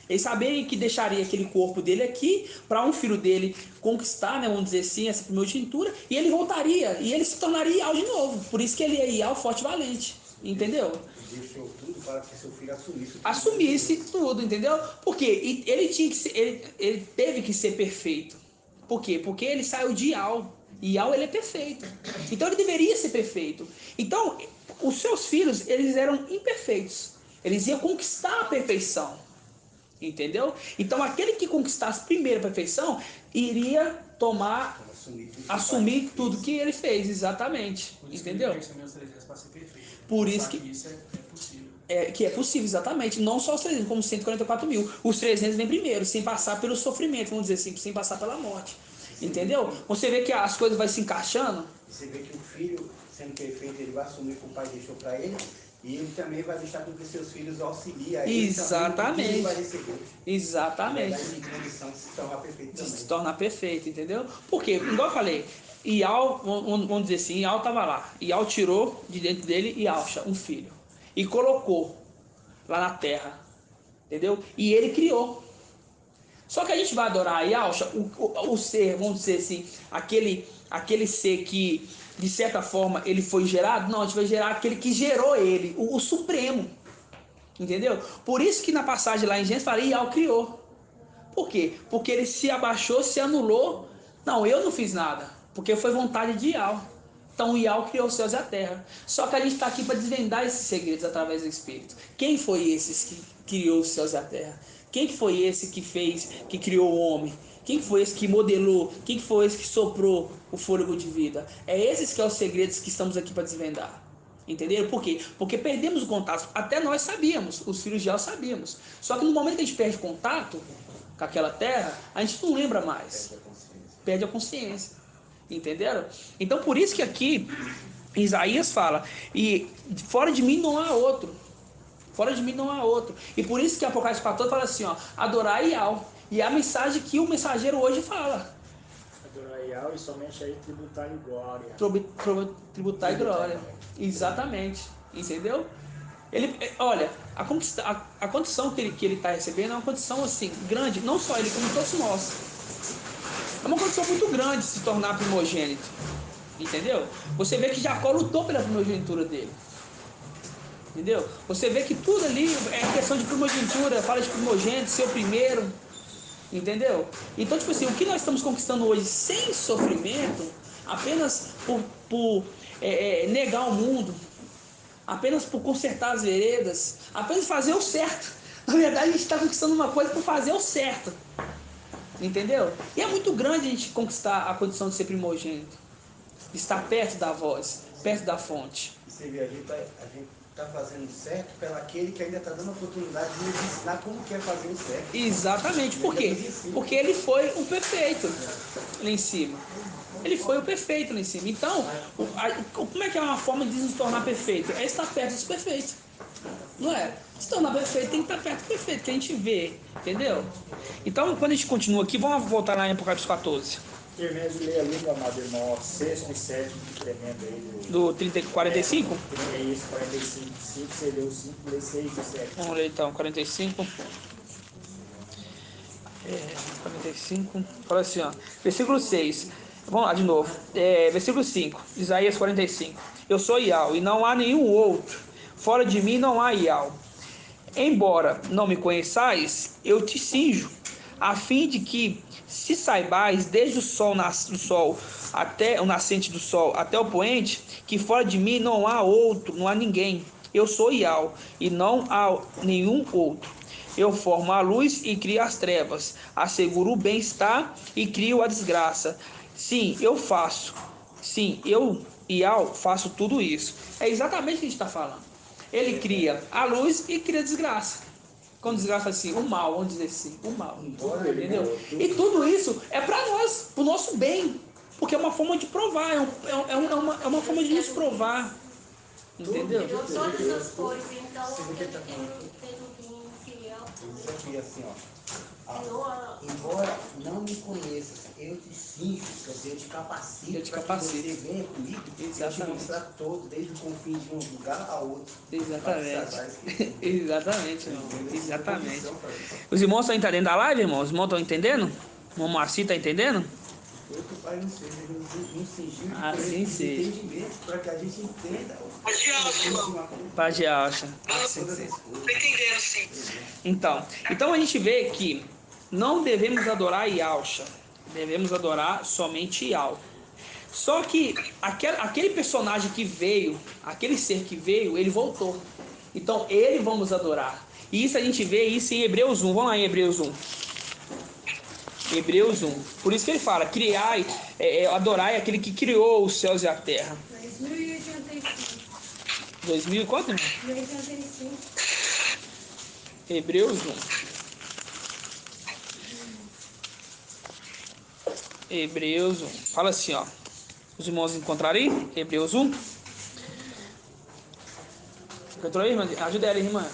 Ele sabia que deixaria aquele corpo dele aqui para um filho dele conquistar, né, vamos dizer assim, essa primogenitura, e ele voltaria, e ele se tornaria Iau de novo. Por isso que ele é Iau forte e valente. Entendeu? Deixou tudo para que seu filho assumisse tudo, entendeu? Porque ele tinha que ser, ele teve que ser perfeito. Por quê? Porque ele saiu de Iau. E Iau, ele é perfeito. Então ele deveria ser perfeito. Então, os seus filhos, eles eram imperfeitos. Eles iam conquistar a perfeição. Entendeu? Então aquele que conquistasse primeiro a perfeição iria tomar, assumir tudo que ele fez, exatamente. Entendeu? Por isso que isso é possível. que é possível, exatamente. Não só os 300, como 144 mil. Os 300 vem primeiro, sem passar pelo sofrimento, vamos dizer assim, sem passar pela morte. Entendeu? Você vê que as coisas vão se encaixando. Você vê que o filho, sendo perfeito, ele vai assumir o que o pai deixou para ele. E ele também vai deixar com que seus filhos auxiliem a ele. Exatamente. Ele vai receber. Exatamente. Vai dar de condição de se tornar perfeito também. Se tornar perfeito, entendeu? Porque, igual eu falei, Ial, vamos dizer assim, Ial estava lá. Ial tirou de dentro dele Ialcha, um filho. E colocou lá na terra. Entendeu? E ele criou. Só que a gente vai adorar Ialcha, o ser, vamos dizer assim, aquele ser que, de certa forma, ele foi gerado. Não, a gente vai gerar aquele que gerou ele, o Supremo. Entendeu? Por isso que na passagem lá em Gênesis fala, Ial criou. Por quê? Porque ele se abaixou, se anulou. Não, eu não fiz nada, porque foi vontade de Ial. Então Ial criou os céus e a terra. Só que a gente está aqui para desvendar esses segredos através do Espírito. Quem foi esse que criou os céus e a terra? Quem que foi esse que fez, que criou o homem? Quem que foi esse que modelou? Quem que foi esse que soprou o fôlego de vida? É esses que são os segredos que estamos aqui para desvendar. Entenderam? Por quê? Porque perdemos o contato. Até nós sabíamos, os filhos de El sabíamos. Só que no momento que a gente perde contato com aquela terra, a gente não lembra mais. Perde a consciência. Entenderam? Então por isso que aqui Isaías fala, e fora de mim não há outro. Fora de mim não há outro. E por isso que Apocalipse 14 fala assim, ó, adorar Ial. E é a mensagem que o mensageiro hoje fala. Adorar Ial e somente aí tributar e glória. Tributar e glória. Exatamente. Entendeu? Olha, a condição que ele está recebendo é uma condição assim, grande, não só ele, como todos nós. É uma condição muito grande se tornar primogênito. Entendeu? Você vê que Jacó lutou pela primogenitura dele. Entendeu? Você vê que tudo ali é questão de primogenitura, fala de primogênito, ser o primeiro. Entendeu? Então, tipo assim, o que nós estamos conquistando hoje sem sofrimento, apenas por negar o mundo, apenas por consertar as veredas, apenas fazer o certo. Na verdade, a gente está conquistando uma coisa por fazer o certo. Entendeu? E é muito grande a gente conquistar a condição de ser primogênito, de estar perto da voz, perto da fonte. Você vê, a gente está fazendo certo pelo aquele que ainda está dando a oportunidade de nos ensinar como que é fazer o certo. Exatamente. Por quê? Porque ele foi o perfeito lá em cima. Ele foi o perfeito lá em cima. Então, como é que é uma forma de nos tornar perfeito? É estar perto dos perfeitos. Não é? Se tornar perfeito, tem que estar perto do perfeito, que a gente vê. Entendeu? Então, quando a gente continua aqui, vamos voltar lá em Apocalipse 14. Termina de ler ali, meu amado irmão, 6º e 7º, tremendo aí. Do 45? É isso, 45, 5, você leu 5, lê 6 e 7. Vamos ler então, 45. 45. Fala assim, ó. Versículo 6. Vamos lá de novo. Versículo 5. Isaías 45. Eu sou Ial e não há nenhum outro. Fora de mim não há Ial. Embora não me conheçais, eu te cinjo, a fim de que, se saibais, desde o sol até o nascente do sol, até o poente, que fora de mim não há outro, não há ninguém. Eu sou Ial, e não há nenhum outro. Eu formo a luz e crio as trevas, asseguro o bem-estar e crio a desgraça. Sim, eu faço. Sim, eu, Ial, faço tudo isso. É exatamente o que a gente está falando. Ele cria a luz e cria a desgraça. Quando desgraça assim, o mal, vamos dizer assim, o mal. Entendeu? E tudo isso é para nós, para o nosso bem. Porque é uma forma de provar, é uma forma de nos provar. Entendeu? Criou todas as coisas, então aquele que não tem um fiel. Isso aqui assim, ó. Embora não me conheças, eu te cinjo, quer dizer, eu te capacito. Para que você venha comigo. Exatamente. Eu te mostrar todo, desde o confim de um lugar a outro. Exatamente. Exatamente, irmão. Exatamente. Os irmãos estão entendendo da live, irmão? Os irmãos estão entendendo? O irmão Marci está entendendo? Eu que o Pai não seja, ele nos cingiu assim seja. Entendimento para que a gente entenda. Paz de alça. Assim seja. Entendendo, sim. Então a gente vê que não devemos adorar Yalcha, devemos adorar somente Ial. Só que aquele personagem que veio, aquele ser que veio, ele voltou. Então ele vamos adorar. E isso a gente vê isso em Hebreus 1. Vamos lá em Hebreus 1. Hebreus 1. Por isso que ele fala, criai, adorai aquele que criou os céus e a terra. 2000 e quanto, irmão? 2085. Hebreus 1. Hebreus 1. Fala assim, ó. Os irmãos encontraram aí? Hebreus 1. Encontrou aí, irmã? Ajuda ela, irmã.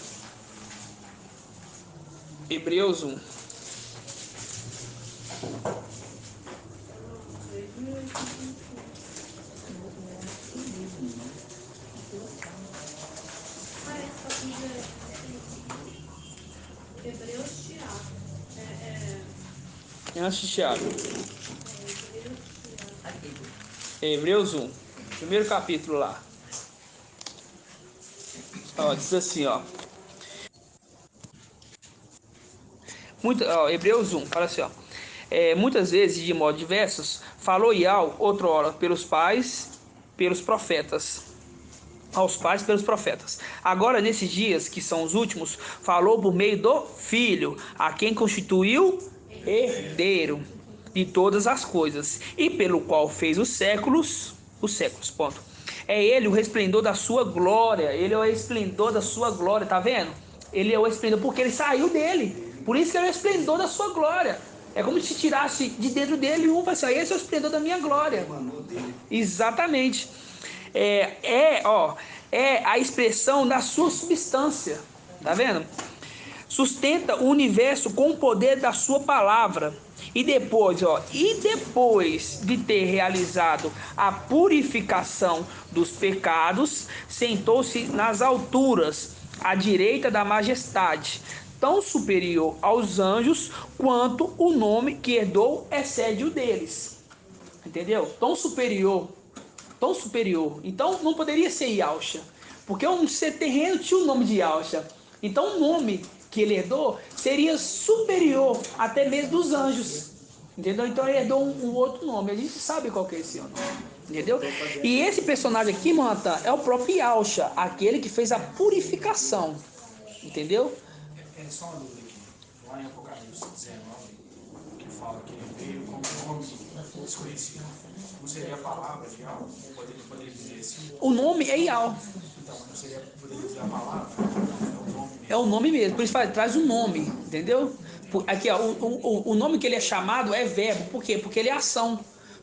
Hebreus 1. Hebreus, Tiago. Antes de Tiago. Hebreus 1. Primeiro capítulo lá. Ó, diz assim, ó. Hebreus 1, fala assim, ó. Muitas vezes, de modo diversos, falou Iau, outrora, pelos pais, pelos profetas. Aos pais pelos profetas. Agora, nesses dias, que são os últimos, falou por meio do Filho, a quem constituiu herdeiro de todas as coisas, e pelo qual fez os séculos, ponto. É ele o resplendor da sua glória, ele é o resplendor da sua glória, tá vendo? Ele é o resplendor, porque ele saiu dele, por isso que ele é o resplendor da sua glória. É como se tirasse de dentro dele um, assim, esse é o resplendor da minha glória. Exatamente. É a expressão da sua substância, tá vendo? Sustenta o universo com o poder da sua palavra. E depois de ter realizado a purificação dos pecados, sentou-se nas alturas, à direita da majestade, tão superior aos anjos quanto o nome que herdou excede o deles. Entendeu? Tão superior. Então não poderia ser Yausha, porque um ser terreno tinha o nome de Yausha. Então o nome que ele herdou seria superior até mesmo dos anjos. Entendeu? Então ele herdou um outro nome. A gente sabe qual que é esse nome. Entendeu? E esse personagem aqui, Manta, é o próprio Yausha, aquele que fez a purificação. Entendeu? É só uma dúvida aqui. Lá em Apocalipse 19, que fala que ele veio como nome desconhecido. Não seria a palavra de algo? Poderia dizer assim? O nome é Yao. Então, não seria, poderia dizer a palavra? É o nome mesmo. Por isso traz um nome, entendeu? Aqui, ó, o nome que ele é chamado é verbo. Por quê? Porque ele é ação.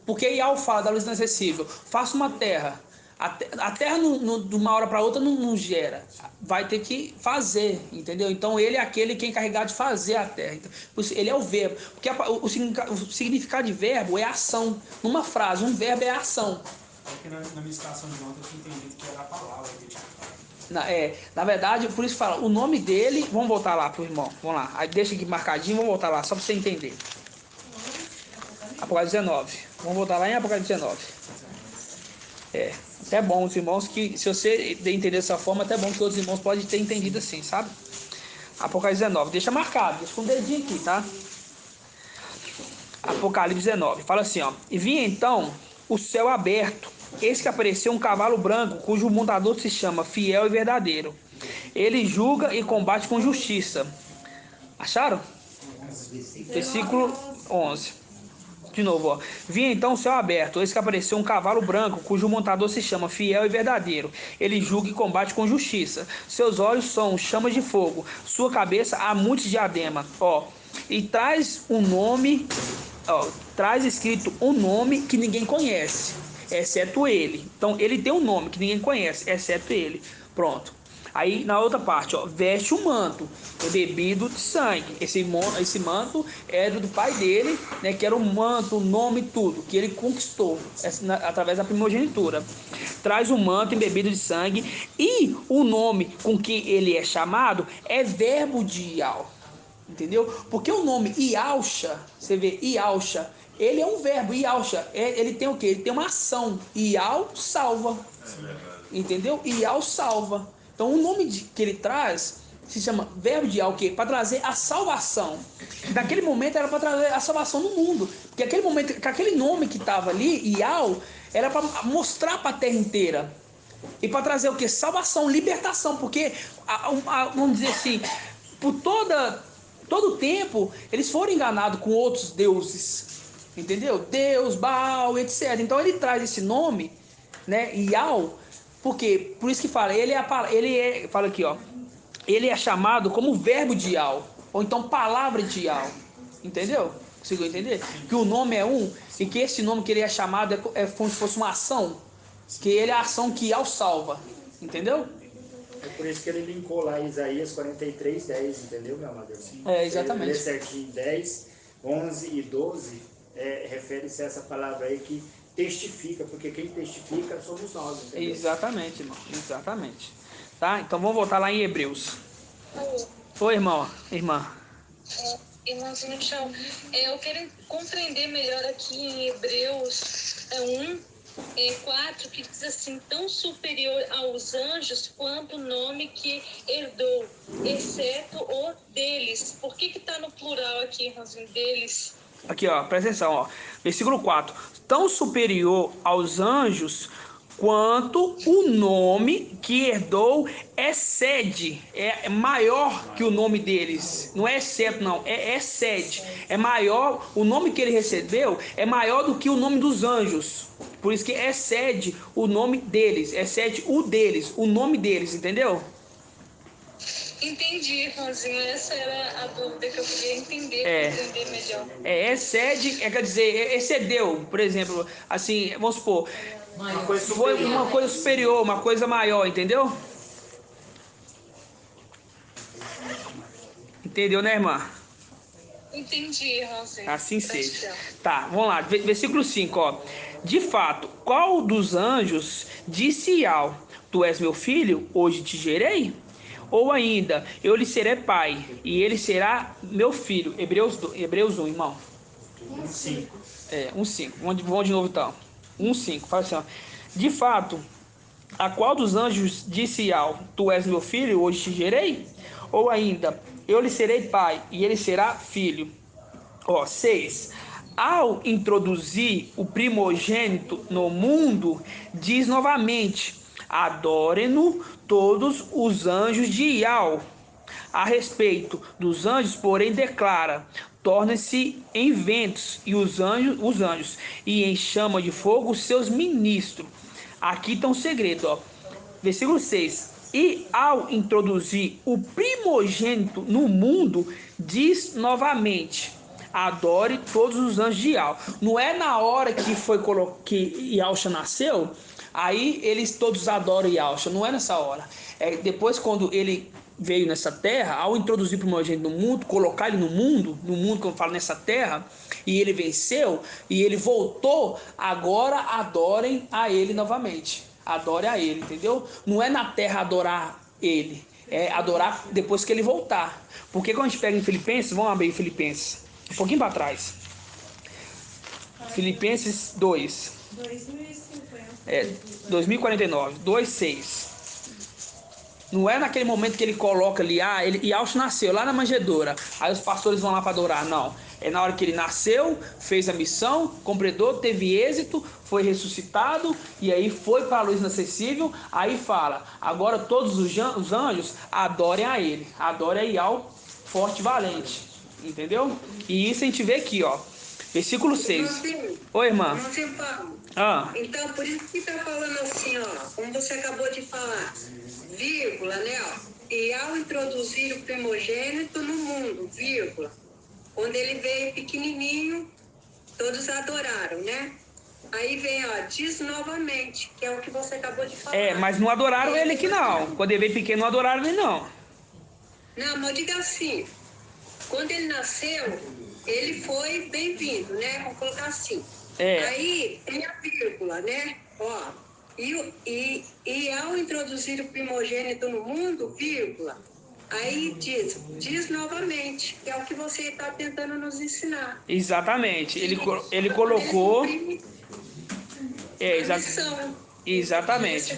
Porque Yao fala da luz inacessível. Faça uma terra. A terra de uma hora para outra não gera. Vai ter que fazer, entendeu? Então ele é aquele que é encarregado de fazer a terra. Então, ele é o verbo. Porque o significado de verbo é ação. Numa frase, um verbo é ação. Porque na minha citação de ontem eu tinha entendido que era a palavra que tinha falado. Na verdade, por isso fala, o nome dele, vamos voltar lá pro irmão, vamos lá, aí deixa aqui marcadinho, vamos voltar lá, só para você entender. Apocalipse 19, vamos voltar lá em Apocalipse 19. Até bom os irmãos que, se você entender dessa forma, até bom que outros irmãos podem ter entendido assim, sabe? Apocalipse 19, deixa marcado, deixa com o dedinho aqui, tá? Apocalipse 19, fala assim, ó. E vi então o céu aberto, eis que apareceu um cavalo branco, cujo montador se chama Fiel e Verdadeiro. Ele julga e combate com justiça. Acharam? Versículo 11. De novo, ó. Vi então o céu aberto, eis que apareceu um cavalo branco, cujo montador se chama Fiel e Verdadeiro. Ele julga e combate com justiça. Seus olhos são chamas de fogo, sua cabeça há muitos diademas. E traz um nome, traz escrito um nome que ninguém conhece, exceto ele. Então ele tem um nome que ninguém conhece, exceto ele. Pronto. Aí na outra parte, veste um manto bebido de sangue. Esse manto era do pai dele, né, que era o manto, o nome, tudo que ele conquistou através da primogenitura. Traz um manto embebido de sangue, e o nome com que ele é chamado é verbo de Iau. Entendeu? Porque o nome Yausha, você vê, Yausha, ele é um verbo. Yausha, ele tem o quê? Ele tem uma ação. Iau salva. Entendeu? Iau salva. Então o nome que ele traz se chama verbo de Iau, para trazer a salvação. Naquele momento era para trazer a salvação no mundo. Porque aquele momento, aquele nome que estava ali, Iau, era para mostrar para a terra inteira. E para trazer o quê? Salvação, libertação. Porque, vamos dizer assim, por todo o tempo, eles foram enganados com outros deuses. Entendeu? Deus, Baal, etc. Então ele traz esse nome, né? Yau, porque por isso que fala, fala aqui, ó. Ele é chamado como verbo de Yau, ou então palavra de Yau. Entendeu? Conseguiu entender? Que o nome é um e que esse nome que ele é chamado é como se fosse uma ação, que ele é a ação que Yau salva. Entendeu? É por isso que ele linkou lá Isaías 43, 10, entendeu, meu amado? Exatamente. Ele lê certinho 10, 11 e 12, refere-se a essa palavra aí que testifica, porque quem testifica somos nós, entendeu? Exatamente, irmão. Exatamente. Tá? Então vamos voltar lá em Hebreus. Oi, irmão. Irmã. Irmãozinho Michel, eu quero compreender melhor aqui em Hebreus 4, que diz assim: tão superior aos anjos quanto o nome que herdou, exceto o deles. Por que está no plural aqui, irmãozinho, deles? Aqui, ó, presta atenção, ó. Versículo 4. Tão superior aos anjos quanto o nome que herdou excede, é maior que o nome deles. Não é exceto, não, é excede. É maior, o nome que ele recebeu é maior do que o nome dos anjos. Por isso que excede o nome deles, excede o nome deles, entendeu? Entendi, irmãozinho. Essa era a dúvida que eu queria entender, entender melhor. Excede, quer dizer, excedeu, por exemplo, assim, vamos supor, foi uma coisa superior, uma coisa maior, entendeu? Entendeu, né, irmã? Entendi, irmãozinho. Assim seja. Tá, vamos lá, versículo 5, ó. De fato, qual dos anjos disse ao: tu és meu filho, hoje te gerei? Ou ainda, eu lhe serei pai, e ele será meu filho. Hebreus 1, irmão. 1:5. 1:5. Vamos de novo então. 1:5. Fala assim, ó. De fato, a qual dos anjos disse ao: tu és meu filho, hoje te gerei? Ou ainda, eu lhe serei pai, e ele será filho. 6. Ao introduzir o primogênito no mundo, diz novamente: adorem-no todos os anjos de Yau. A respeito dos anjos, porém, declara: tornem-se em ventos e os anjos, e em chama de fogo os seus ministros. Aqui está um segredo, ó. Versículo 6. E ao introduzir o primogênito no mundo, diz novamente: adore todos os anjos de Yau. Não é na hora que Yahusha nasceu, aí eles todos adoram Yahusha. Não é nessa hora. É depois, quando ele veio nessa terra, ao introduzir o primogênito no mundo, colocar ele no mundo, como eu falo, nessa terra, e ele venceu, e ele voltou, agora adorem a ele novamente. Adore a ele, entendeu? Não é na terra adorar ele, é adorar depois que ele voltar. Porque quando a gente pega em Filipenses, vamos abrir Filipenses, um pouquinho para trás. Filipenses 2. 2049, 2:6. Não é naquele momento que ele coloca ali, Yahusha nasceu lá na manjedoura, aí os pastores vão lá para adorar, não. É na hora que ele nasceu, fez a missão, completou, teve êxito, foi ressuscitado, e aí foi para a luz inacessível, aí fala: agora todos os anjos adorem a ele, adorem a Yahweh forte e valente, entendeu? E isso a gente vê aqui, ó, versículo 6. Oi, irmã. Então, por isso que está falando assim, ó, como você acabou de falar, vírgula, né, ó, e ao introduzir o primogênito no mundo, vírgula, quando ele veio pequenininho, todos adoraram, né? Aí vem, ó, diz novamente, que é o que você acabou de falar. Mas não adoraram ele aqui não, quando ele veio pequeno não adoraram ele não. Não, mas diga assim, quando ele nasceu, ele foi bem-vindo, né, vamos colocar assim. Aí tem a vírgula, né, ó, e ao introduzir o primogênito no mundo, vírgula, aí diz novamente, que é o que você está tentando nos ensinar. Exatamente, ele colocou... Exatamente.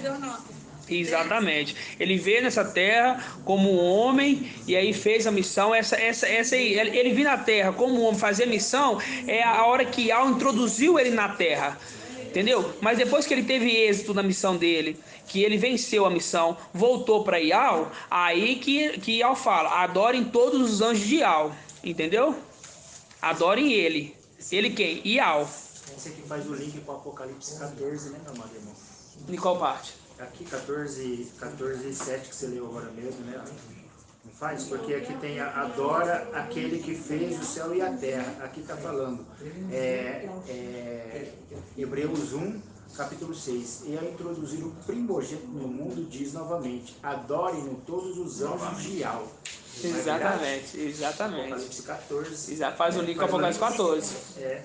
Exatamente. Ele veio nessa terra como homem e aí fez a missão. Essa aí, ele vir na terra como homem fazer a missão é a hora que Yahweh introduziu ele na terra. Entendeu? Mas depois que ele teve êxito na missão dele, que ele venceu a missão, voltou para Ial, aí que Ial fala, adorem todos os anjos de Ial. Entendeu? Adorem ele. Ele quem? Ial. Esse aqui faz o link com o Apocalipse 14, né, meu amado irmão? Em qual parte? Aqui 14 e 7 que você leu agora mesmo, né? Não faz? Porque aqui tem adora aquele que fez o céu e a terra. Aqui está falando. Hebreus 1, capítulo 6. E ao introduzir o primogênito no mundo, diz novamente: adorem-no todos os anjos de Ial. Exatamente. Apocalipse 14. Faz o link com o Apocalipse 14.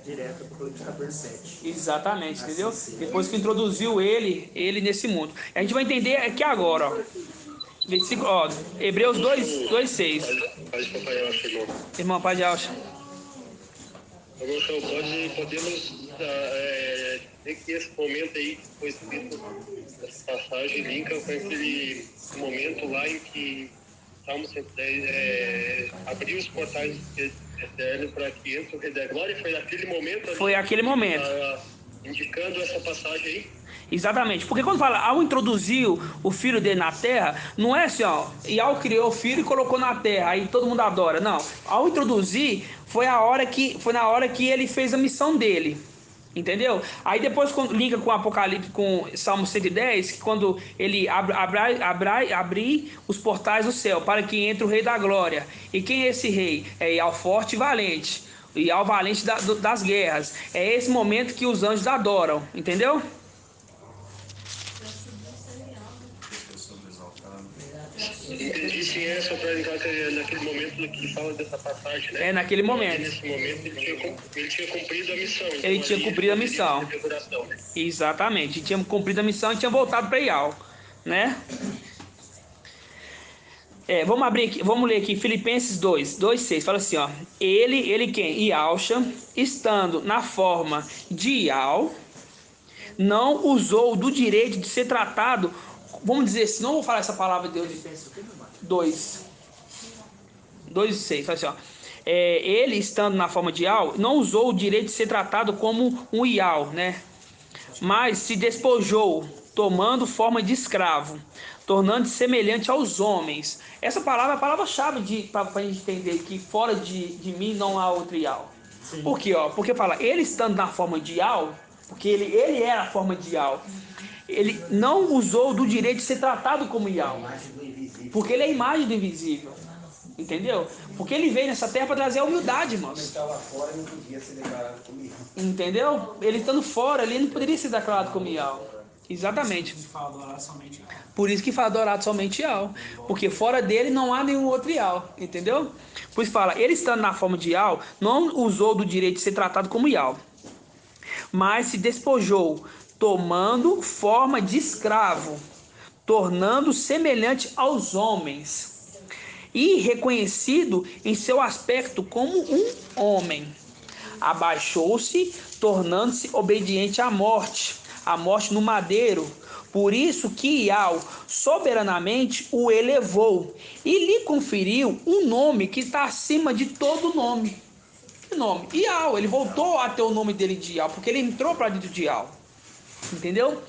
Direto, Apocalipse 14, 7. Exatamente, entendeu? Assim, depois que introduziu ele nesse mundo. A gente vai entender aqui agora, ó. Versículo, ó, Hebreus 2, 6. Paz de Papai Alcha, irmão. Irmão, Pai de Alcha. Então, podemos ter que esse momento aí que foi escrito, essa passagem, linka com aquele momento lá em que Salmo 110 abriu os portais eternos para que entre o Rei da Glória. Foi naquele momento? Foi aquele momento. Indicando essa passagem aí? Exatamente, porque quando fala, ao introduzir o filho dele na terra, não é assim, ó, Ial criou o filho e colocou na terra, aí todo mundo adora, não. Ao introduzir, foi na hora que ele fez a missão dele, entendeu? Aí depois quando linka com Apocalipse, com Salmo 110, que quando ele abre os portais do céu, para que entre o Rei da Glória. E quem é esse rei? É Ial forte e valente, Ial valente das guerras. É esse momento que os anjos adoram, entendeu? Entendi, sim, só para lembrar que é naquele momento que fala dessa passagem, né? É naquele momento. Nesse momento ele tinha cumprido a missão. Ele tinha cumprido a missão. Né? Exatamente, tinha cumprido a missão e tinha voltado para Ial, né? Vamos ler aqui Filipenses 2:6, fala assim, ó. Ele quem? Ialcha, estando na forma de Ial, não usou do direito de ser tratado, vamos dizer assim, não vou falar essa palavra de Deus, 2:6, fala assim, ó. Ele, estando na forma de Ial, não usou o direito de ser tratado como um Ial, né? Mas se despojou, tomando forma de escravo, tornando-se semelhante aos homens. Essa palavra é a palavra-chave para a gente entender que fora de mim não há outro Ial. Por quê? Porque fala, ele estando na forma de Ial, porque ele era a forma de Ial, ele não usou do direito de ser tratado como Ial, porque ele é a imagem do invisível, entendeu? Porque ele veio nessa terra para trazer a humildade, irmãos. Ele estava fora e não podia ser declarado como Ial. Entendeu? Ele estando fora, ele não poderia ser declarado como Ial. Exatamente. Por isso que fala adorado somente Ial. Porque fora dele não há nenhum outro Ial. Entendeu? Por isso fala, ele estando na forma de Ial, não usou do direito de ser tratado como Ial, mas se despojou, tomando forma de escravo, tornando semelhante aos homens, e reconhecido em seu aspecto como um homem, abaixou-se, tornando-se obediente à morte no madeiro. Por isso que Ial soberanamente o elevou e lhe conferiu um nome que está acima de todo nome. Que nome? Ial. Ele voltou a ter o nome dele de Ial, porque ele entrou para dentro de Ial. Entendeu?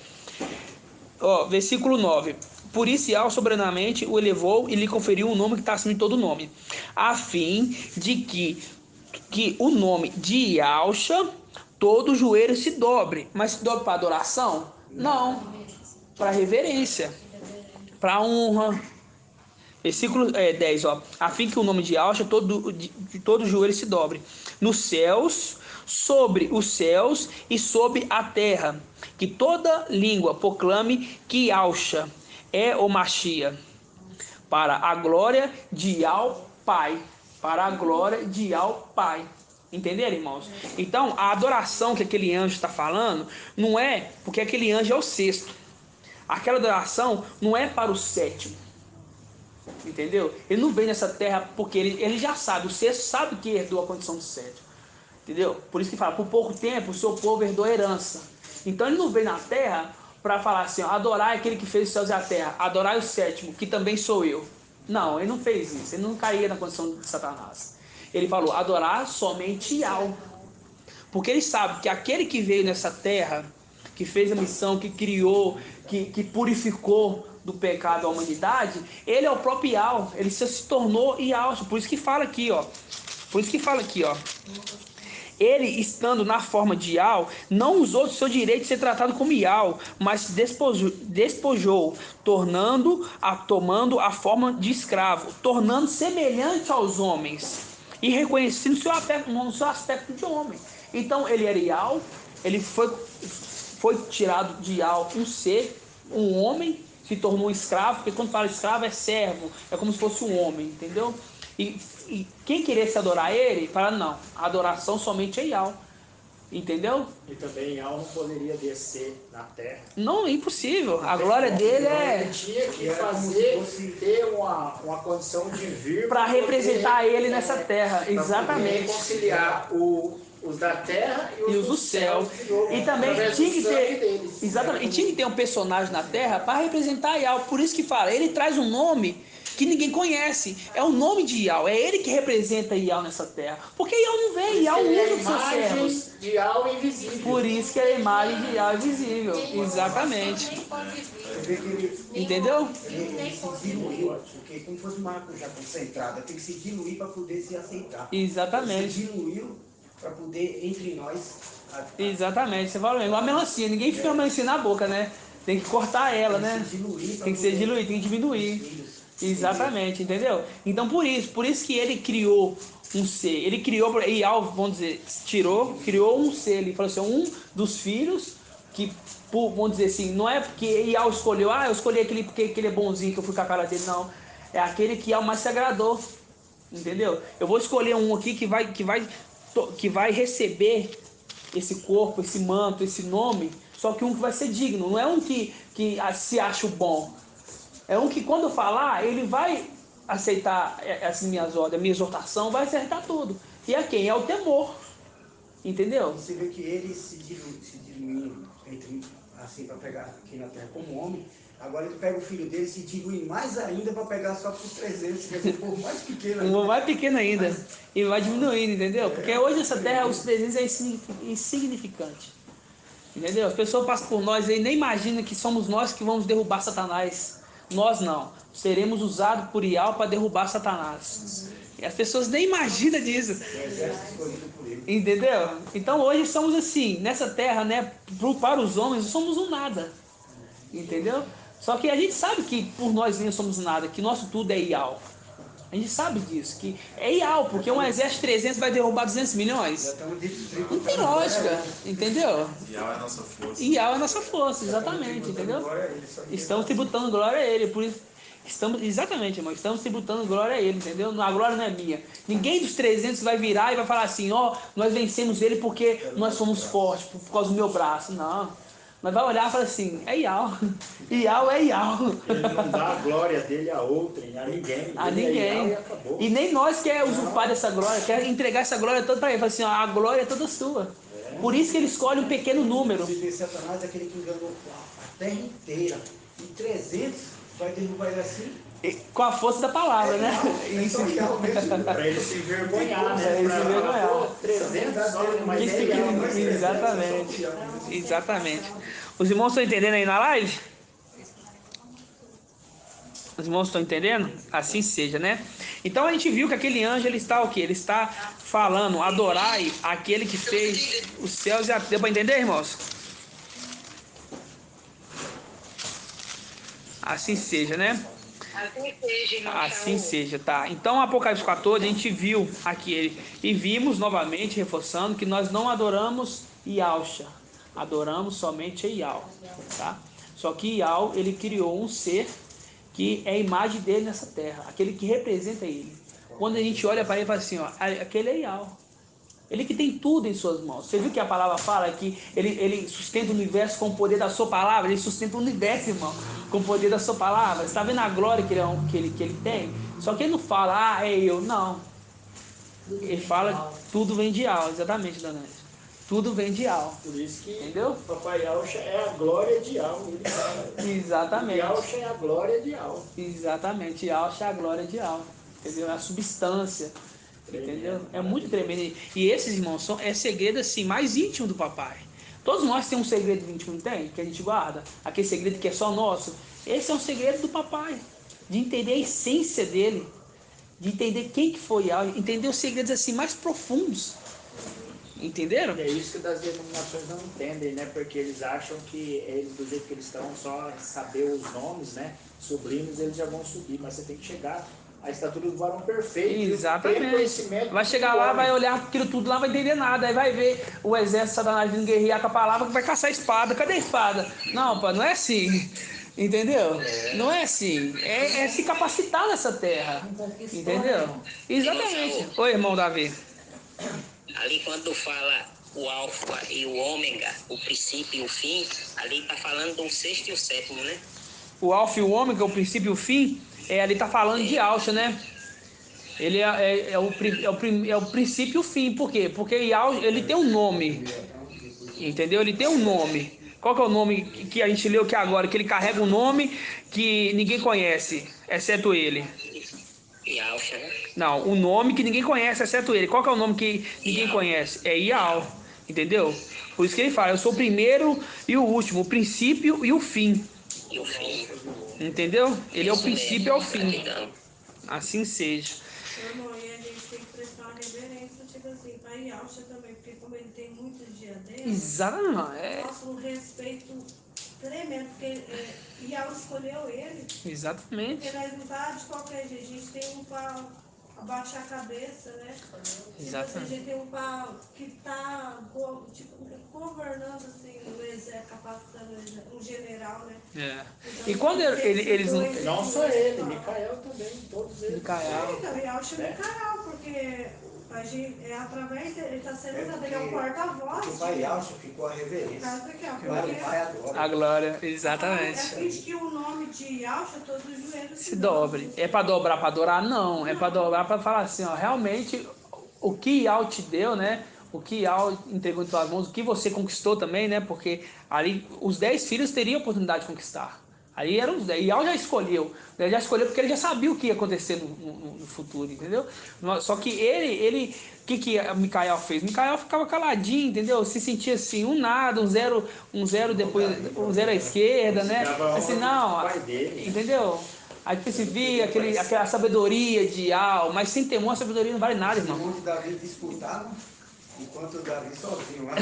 Versículo 9. Por isso Ial soberanamente o elevou e lhe conferiu um nome que está acima de todo nome, a fim de que o nome de Ialcha todo joelho se dobre. Mas se dobre para adoração? Não. Para reverência, para honra. Versículo 10, ó. A fim que o nome de Ialcha de todo joelho se dobre, nos céus, sobre os céus e sobre a terra, que toda língua proclame que Ialcha é o Machia, para a glória de Ial Pai. Para a glória de Ial Pai. Entenderam, irmãos? Então, a adoração que aquele anjo está falando não é porque aquele anjo é o sexto. Aquela adoração não é para o sétimo. Entendeu? Ele não vem nessa terra porque ele já sabe, o sexto sabe que herdou a condição do sétimo. Entendeu? Por isso que fala, por pouco tempo o seu povo herdou a herança. Então ele não vem na terra para falar assim, ó, adorar aquele que fez os céus e a terra, adorar o sétimo, que também sou eu. Não, ele não fez isso, ele não caía na condição de Satanás. Ele falou, adorar somente Ial. Porque ele sabe que aquele que veio nessa terra, que fez a missão, que criou, que purificou do pecado a humanidade, ele é o próprio Yahweh, ele se tornou Yahweh, por isso que fala aqui, ó. Ele, estando na forma de Yahweh, não usou do seu direito de ser tratado como Yahweh, mas se despojou, tomando a forma de escravo, tornando semelhante aos homens e reconhecendo no seu aspecto de homem. Então ele era Yahweh, ele foi tirado de Yahweh um ser, um homem, se tornou um escravo, porque quando fala escravo é servo, é como se fosse um homem, entendeu? E quem queria se adorar ele, fala não, a adoração somente é Yahweh, entendeu? E também Yahweh não poderia descer na terra. Não, é impossível, a glória dele é... Ele tinha que ter uma condição de vir para representar ele nessa terra, exatamente. Para conciliar os da terra e os do céu. E também tinha que ter, exatamente, e tinha que ter um personagem na terra para representar Yahweh. Por isso que fala, ele traz um nome que ninguém conhece. É o nome de Yahweh, é ele que representa Yahweh nessa terra. Porque Yahweh não vê, Yahweh usa os seus servos. De Yahweh invisível. Por isso que é a imagem de Yahweh visível. Exatamente. Entendeu? Ele se diluiu, porque como fosse uma maracujá concentrada, tem que se diluir para poder se aceitar. Exatamente. Ele se diluiu para poder, entre nós... Exatamente, você fala igual a melancia, ninguém fica a melancia na boca, né? Tem que cortar ela, né? Tem que ser diluído, tem que diminuir. Exatamente, entendeu? Então por isso que ele criou um ser, ele criou, e vamos dizer, criou um ser, ele falou assim, um dos filhos, que, vamos dizer assim, não é porque Yahweh escolheu, eu escolhi aquele porque ele é bonzinho, que eu fui com a cara dele, não. É aquele que Yahweh mais se agradou, entendeu? Eu vou escolher um aqui que vai receber esse corpo, esse manto, esse nome, só que um que vai ser digno, não é um que se acha o bom. É um que quando eu falar, ele vai aceitar as minhas ordens, a minha exortação, vai acertar tudo. E é quem? É o temor. Entendeu? Você vê que ele se diluiu assim para pegar aqui na terra como homem. Agora ele pega o filho dele e se dilui mais ainda para pegar só para os 300, quer dizer, um pouco mais pequeno ainda. Um mais pequeno ainda. E vai diminuindo, entendeu? Porque hoje nessa terra os 300 é insignificante. Entendeu? As pessoas passam por nós e nem imaginam que somos nós que vamos derrubar Satanás. Nós não. Seremos usados por Yahweh para derrubar Satanás. E as pessoas nem imaginam disso. Entendeu? Então hoje somos assim, nessa terra, né? Para os homens, somos um nada. Entendeu? Só que a gente sabe que por nós mesmos somos nada, que nosso tudo é Yahweh. A gente sabe disso, que é Yahweh, porque um exército 300 vai derrubar 200 milhões. Não tem lógica, entendeu? Yahweh é a nossa força. Yahweh é a nossa força, exatamente, entendeu? Estamos tributando glória a Ele, por isso... Exatamente, irmão, estamos tributando glória a Ele, entendeu? A glória não é minha. Ninguém dos 300 vai virar e vai falar assim, nós vencemos Ele porque nós somos fortes, por causa do meu braço. Não. Nós vai olhar e falar assim, é Yahweh. Yahweh é Yahweh. Ele não dá a glória dele a outrem, a ninguém. A ninguém. E nem nós quer usurpar dessa glória, quer entregar essa glória toda para Ele. Fala assim, a glória é toda sua. Por isso que Ele escolhe um pequeno número. Satanás é aquele que enganou a terra inteira. E 300 vai derrubar ele assim. Com a força da palavra, né? Isso para ele se envergonhar, né? Para ele se envergonhar. 300 homens, mas exatamente. Exatamente. Os irmãos estão entendendo aí na live? Os irmãos estão entendendo? Assim seja, né? Então a gente viu que aquele anjo, ele está o quê? Ele está falando, adorai aquele que fez os céus e a terra. Deu para entender, irmãos? Assim seja, né? Assim seja, tá. Então, Apocalipse 14, a gente viu aqui e vimos novamente, reforçando, que nós não adoramos Yahshua, adoramos somente Yahweh, tá? Só que Yahweh, ele criou um ser que é a imagem dele nessa terra, aquele que representa ele. Quando a gente olha para ele e fala assim, aquele é Yahweh. Ele que tem tudo em suas mãos. Você viu que a palavra fala que ele sustenta o universo com o poder da sua palavra? Ele sustenta o universo, irmão, com o poder da sua palavra. Você está vendo a glória que ele tem? Só que ele não fala, é eu. Não. Ele fala, tudo vem de Yahweh. Exatamente, Dona Ana. Tudo vem de Yahweh. Por isso que entendeu? Papai Yahweh é a glória de Yahweh. Exatamente. Yahweh é a glória de Yahweh. Exatamente. Yahweh é a glória de Yahweh. Entendeu? É a substância. Entendeu? É muito tremendo. E esses, irmãos, é segredo assim, mais íntimo do papai. Todos nós temos um segredo íntimo, não tem? Que a gente guarda. Aquele segredo que é só nosso. Esse é um segredo do papai. De entender a essência dele. De entender quem que foi. Entender os segredos assim mais profundos. Entenderam? E é isso que das denominações não entendem, né? Porque eles acham que eles, do jeito que eles estão, só saber os nomes, né? Sublimes, eles já vão subir. Mas você tem que chegar à estatura do varão perfeito. Exatamente. Vai chegar lá, vai olhar aquilo tudo lá, vai entender nada. Aí vai ver o exército de Satanás vindo guerrear com a palavra, que vai caçar a espada. Cadê a espada? Não, pá, não é assim. Entendeu? Não é assim. É se capacitar nessa terra. Entendeu? Exatamente. Oi, irmão Davi. Ali quando fala o alfa e o ômega, o princípio e o fim, ali está falando do sexto e o sétimo, né? O alfa e o ômega, o princípio e o fim, ali está falando de Yahshua, né? Ele é o princípio e o fim. Por quê? Porque Yahshua, ele tem um nome. Entendeu? Ele tem um nome. Qual que é o nome que a gente leu aqui agora? Que ele carrega um nome que ninguém conhece, exceto ele. Yahshua, né? Não, o nome que ninguém conhece, exceto ele. Qual que é o nome que ninguém conhece? É Yahweh, entendeu? Por isso que ele fala, eu sou o primeiro e o último, o princípio e o fim. E o fim. Entendeu? Ele é o princípio e o fim. Assim seja. Irmão, e a gente tem que prestar uma reverência, tipo assim, para Yahshua também, porque como ele tem muitos diademas, Exatamente. nossa, um respeito tremendo, porque Yahshua escolheu ele. Exatamente. Porque nós não tá de qualquer jeito, a gente tem um para abaixar a cabeça, né? Exatamente. A gente tem um para que está governando assim, o exército, capacitando um general, né? É. Então, E quando eles não... Não só ele, Micael também, todos eles. Micael. Então, Yahshua é Micael, porque a gente, através dele, ele está sendo usado, ele é o porta-voz. Porque o pai Yahshua ficou a reverência. O pai adora. A glória, exatamente. É triste que o nome de Yahshua, todos os joelhos Se dobre. É para dobrar para adorar? Não. É para dobrar para falar assim, ó, realmente o que Yahweh te deu, né? O que Yahweh entregou em tuas mãos, o que você conquistou também, né? Porque ali os 10 filhos teriam a oportunidade de conquistar. Aí eram os 10. Yahweh já escolheu. Ele já escolheu porque ele já sabia o que ia acontecer no futuro, entendeu? Só que ele o que Micael fez? Micael ficava caladinho, entendeu? Se sentia assim, um nada, um zero depois, um zero à esquerda, né? Assim, não, entendeu? Aí você via aquela sabedoria de Yahweh, mas sem temor a sabedoria não vale nada, irmão. Os Davi disputavam, enquanto o Davi sozinho lá.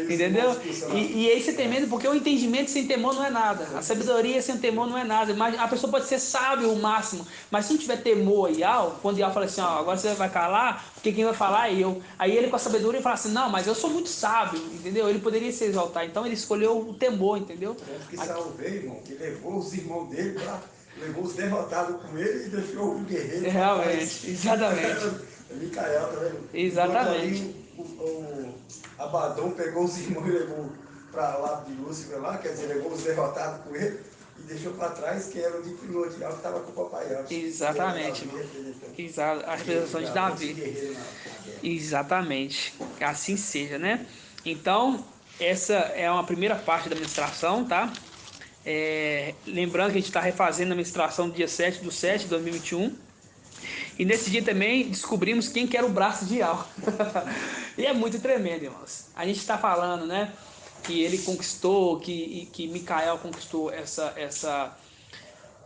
Entendeu? E aí você tem medo porque o entendimento sem temor não é nada. A sabedoria sem temor não é nada. Mas a pessoa pode ser sábio o máximo, mas se não tiver temor a Yahweh, quando Yahweh fala assim, ó, agora você vai calar, porque quem vai falar é eu. Aí ele com a sabedoria fala assim, não, mas eu sou muito sábio, entendeu? Ele poderia se exaltar, então ele escolheu o temor, entendeu? Tanto que Saul veio, irmão, que levou os irmãos dele pra... Levou os derrotados com ele e deixou o guerreiro. Realmente, exatamente. Micael, tá vendo? Exatamente. O Abaddon pegou os irmãos e levou para lá de Lúcifer lá, quer dizer, levou os derrotados com ele e deixou para trás quem era o de primordial que estava com o papai Yahshua. Exatamente. A representação de Davi. Exatamente. Assim seja, né? Então, essa é uma primeira parte da ministração, tá? Lembrando que a gente está refazendo a ministração do dia 7/7/2021. E nesse dia também descobrimos quem que era o braço de Yahweh. E é muito tremendo, irmãos. A gente está falando, né? Que ele conquistou, que Micael conquistou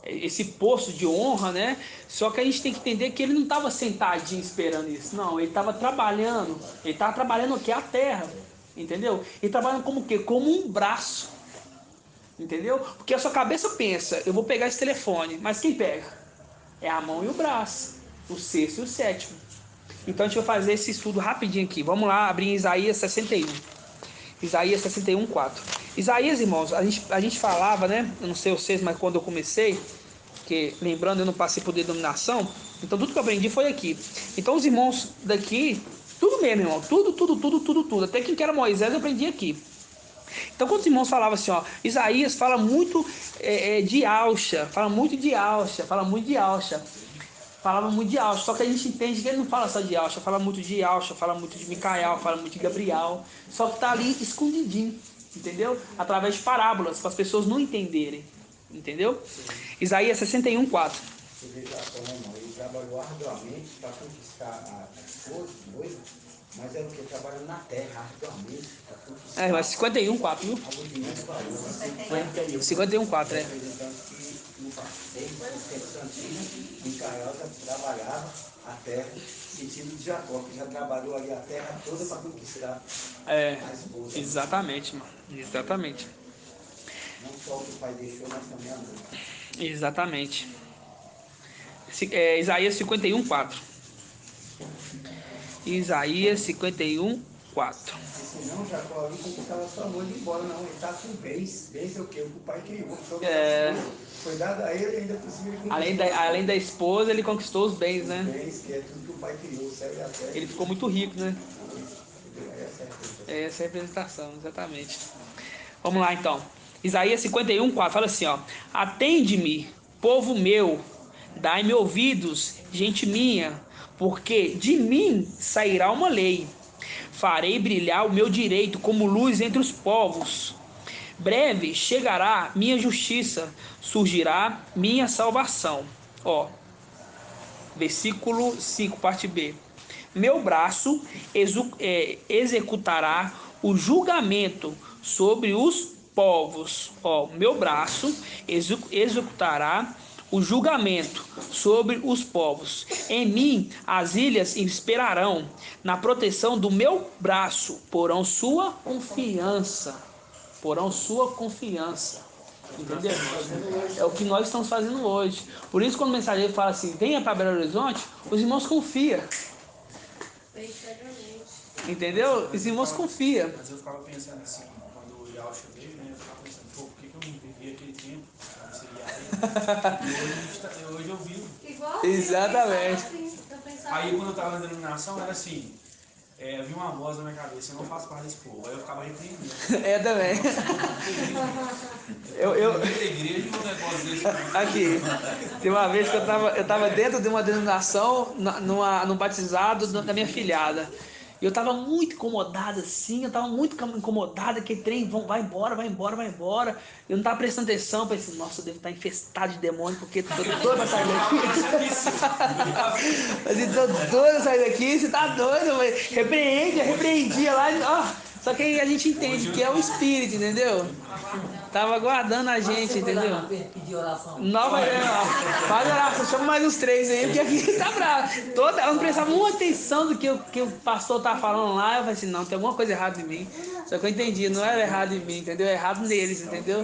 esse posto de honra, né? Só que a gente tem que entender que ele não estava sentadinho esperando isso. Não, ele estava trabalhando. Ele estava trabalhando aqui a terra. Entendeu? Ele trabalhando como o quê? Como um braço. Entendeu? Porque a sua cabeça pensa, eu vou pegar esse telefone, mas quem pega? É a mão e o braço, o sexto e o sétimo. Então a gente vai fazer esse estudo rapidinho aqui. Vamos lá, abrir em Isaías 61. Isaías 61, 4. Isaías, irmãos, a gente falava, né? Eu não sei vocês, mas quando eu comecei, que lembrando, eu não passei por denominação, então tudo que eu aprendi foi aqui. Então os irmãos daqui, tudo mesmo, irmão, tudo. Até quem que era Moisés eu aprendi aqui. Então quando os irmãos falavam assim, ó, Isaías fala muito de Yahshua, falava muito de Yahshua, só que a gente entende que ele não fala só de Yahshua, fala muito de Yahshua, fala muito de Micael, fala muito de Gabriel, só que tá ali escondidinho, entendeu? Através de parábolas, para as pessoas não entenderem, entendeu? Isaías 61, 4. Você vê Jacó, né, irmão? Ele trabalhou arduamente para conquistar a esposa, a noiva, Mas é o que? Trabalhando na terra, rapidamente. Mas 51,4, viu? 51,4, é. Representando que no tempo antigo, Micael já trabalhava a terra, sentido de Jacó, que já trabalhou ali a terra toda para conquistar a esposa. Exatamente, mano. Exatamente. Não só o que o pai deixou, mas também a mãe. Exatamente. Isaías 51,4. Isaías 51,4. Senão Jacó ali conquistava sua mãe de embora, não. Ele está com bens. Bens é o quê? O que o pai criou. Foi dado a ele, ainda por cima ele conquistou. Além da esposa, ele conquistou os bens, né? Os bens, que é tudo que o pai criou, o céu e a terra. Ele ficou muito rico, né? Essa é a representação, exatamente. Vamos lá, então. Isaías 51,4 fala assim, ó. Atende-me, povo meu, dai-me ouvidos, gente minha, porque de mim sairá uma lei. Farei brilhar o meu direito como luz entre os povos. Breve chegará minha justiça, surgirá minha salvação. Ó, versículo 5, parte B. Meu braço executará o julgamento sobre os povos. Ó, meu braço executará o julgamento sobre os povos. Em mim as ilhas esperarão, na proteção do meu braço porão sua confiança. Porão sua confiança. Entendeu? É o que nós estamos fazendo hoje. Por isso, quando o mensageiro fala assim, venha para Belo Horizonte, os irmãos confiam. Entendeu? Os irmãos confiam. Mas eu ficava pensando assim, quando o Yalcha veio, né? Eu ficava pensando, pô, por que eu não vivi aquele tempo? E hoje eu vivo. Exatamente. Aí quando eu estava na denominação, era assim, eu vi uma voz na minha cabeça, eu não faço parte desse povo. Aí eu ficava repreendendo. Também. Aqui, tem uma vez que eu tava dentro de uma denominação, num batizado da minha filhada. E eu tava muito incomodado assim, eu tava muito incomodado, aquele trem vai embora. Eu não tava prestando atenção, pensei, nossa, eu devo estar infestado de demônio, porque tô doido pra sair daqui. Mas tô doido pra sair daqui, você tá doido, mas repreendia lá, ó. Só que aí a gente entende que é o Espírito, entendeu? Tava aguardando a gente, entendeu? Faz oração, chama mais uns 3 aí, porque aqui tá bravo. Eu não prestava muita atenção do que o pastor tá falando lá. Eu falei assim, não, tem alguma coisa errada em mim. Só que eu entendi, não era errado em mim, entendeu? É errado neles, entendeu?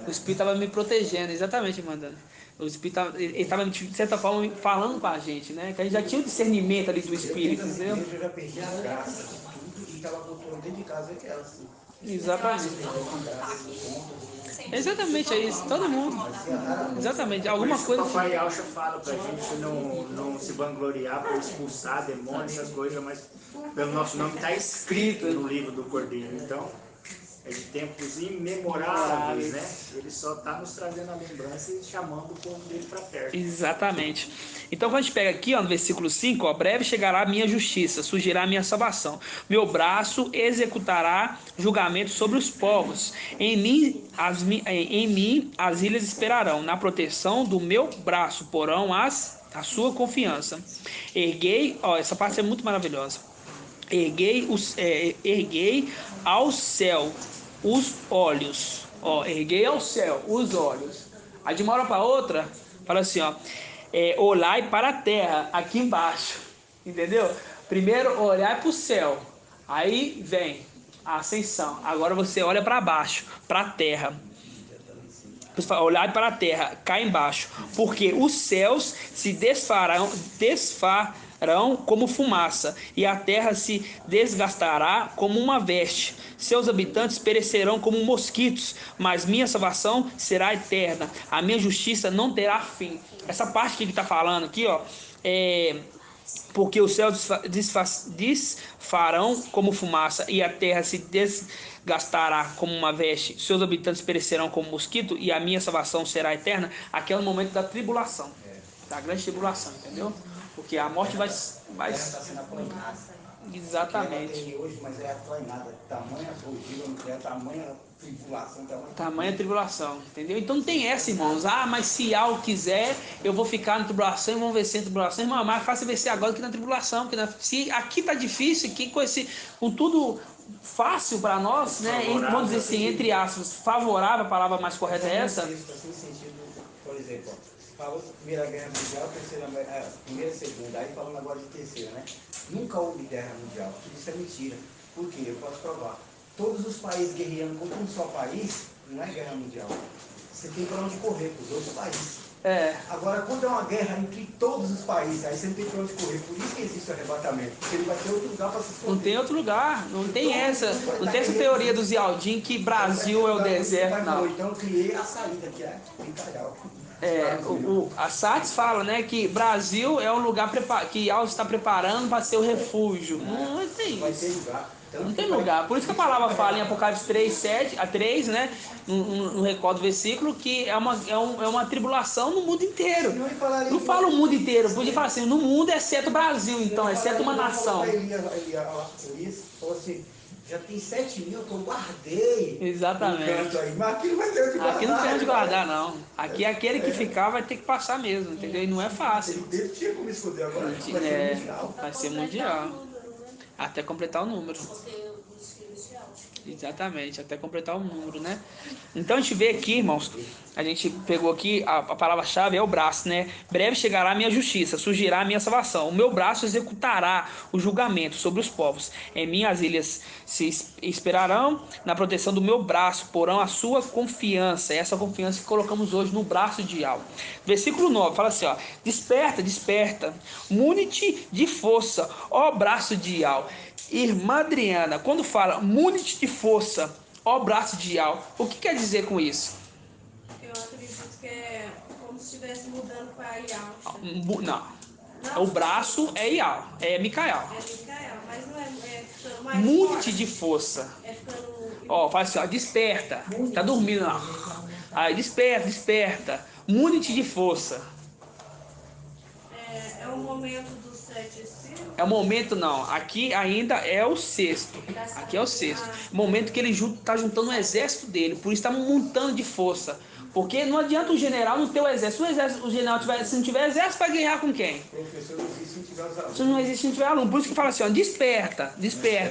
O Espírito tava me protegendo, exatamente, mandando. O Espírito ele tava, de certa forma, falando com a gente, né? Que a gente já tinha o discernimento ali do Espírito, entendeu? Eu já perdi a graça de tudo que ela botou dentro de casa, é ela, assim. Exatamente. Exatamente, é isso, todo mundo. Exatamente, alguma coisa. O papai Yalcha fala pra gente não se vangloriar por expulsar demônios, essas coisas, mas pelo nosso nome está escrito no livro do Cordeiro. Então, é de tempos imemoráveis, né? Ele só está nos trazendo a lembrança e chamando o povo dele para perto. Exatamente. Então, quando a gente pega aqui, ó, no versículo 5, ó, breve chegará a minha justiça, surgirá a minha salvação. Meu braço executará julgamento sobre os povos. Em mim as ilhas esperarão. Na proteção do meu braço porão a sua confiança. Erguei, ó, essa parte é muito maravilhosa. Erguei ao céu os olhos. Ó, erguei ao céu os olhos. Aí de uma hora para outra, fala assim, ó. Olhai para a terra, aqui embaixo. Entendeu? Primeiro olhar para o céu. Aí vem a ascensão. Agora você olha para baixo, para a terra. Olhai para a terra, cá embaixo. Porque os céus se desfarão como fumaça, e a terra se desgastará como uma veste. Seus habitantes perecerão como mosquitos, mas minha salvação será eterna. A minha justiça não terá fim. Essa parte que ele está falando aqui, ó, porque os céus desfarão como fumaça, e a terra se desgastará como uma veste. Seus habitantes perecerão como mosquito, e a minha salvação será eterna. Aqui é o momento da tribulação, da grande tribulação, entendeu? Porque a morte vai... Está sendo aplainada. Exatamente. Hoje, mas é aplainada. Tamanha fugida, tamanha tribulação, tamanha tribulação, entendeu? Então não tem essa, irmãos. Ah, mas se algo quiser, eu vou ficar na tribulação e vão vencer a tribulação. Irmão, mas faça vencer agora que na tribulação. Se aqui tá difícil, aqui com tudo fácil para nós, né? Vamos dizer assim, entre aspas, favorável, a palavra mais correta é essa? Assim, sentido, por exemplo, falou Primeira Guerra Mundial, Primeira e Segunda, aí falando agora de terceira, né? Nunca houve guerra mundial, tudo isso é mentira. Por quê? Eu posso provar. Todos os países guerreando contra um só país, não é guerra mundial. Você tem para onde correr, para os outros países. Agora, quando é uma guerra entre todos os países, aí você não tem para onde correr. Por isso que existe o arrebatamento. Porque ele vai ter outro lugar para se esconder. Não tem outro lugar. Não tem essa teoria do Zialdin que Brasil é o deserto, não. Então eu criei a saída, que é Micaial. A Sartes fala, né, que Brasil é um lugar que Alves está preparando para ser o refúgio. Não tem isso. Vai ter lugar. Não tem lugar. Por isso que a palavra fala em Apocalipse 3, né, no recordo do versículo, que é uma tribulação no mundo inteiro. Não fala o mundo inteiro. Podia falar assim, no mundo exceto o Brasil, então, exceto uma nação. Elias falou assim, já tem 7.000 que eu guardei. Exatamente. Aí, mas aqui não vai ter onde guardar. Aqui não tem onde guardar, não. Aqui aquele que ficar vai ter que passar mesmo, entendeu? E não é fácil. Ele tinha como esconder agora. Vai ser mundial. Até completar o número. Exatamente, até completar o número, né? Então a gente vê aqui, irmãos, a gente pegou aqui, a palavra-chave é o braço, né? Breve chegará a minha justiça, surgirá a minha salvação. O meu braço executará o julgamento sobre os povos. Em minhas ilhas se esperarão, na proteção do meu braço, porão a sua confiança. Essa confiança que colocamos hoje no braço de Yahweh. Versículo 9, fala assim, ó. Desperta, desperta, mune-te de força, ó braço de Yahweh. Irmã Adriana, quando fala mune-te de força, ó braço de Yahweh, o que quer dizer com isso? Eu acredito que é como se estivesse mudando para Yahweh. Não. O braço é Yahweh, é Micael. É Micael, mas não é ficando mais mune-te de força. É ficando... Ó, fala assim, ó, desperta. Tá dormindo, ó. Aí, desperta. Mune-te de força. É o momento dos 7 espíritos? É o momento, não. Aqui ainda é o sexto. Aqui é o sexto. Momento que ele está juntando o exército dele. Por isso está montando de força. Porque não adianta o general não ter o exército. O general se não tiver exército, vai ganhar com quem? Professor, não existe se não tiver os alunos. Se não existe se não tiver aluno. Por isso que fala assim, ó, desperta,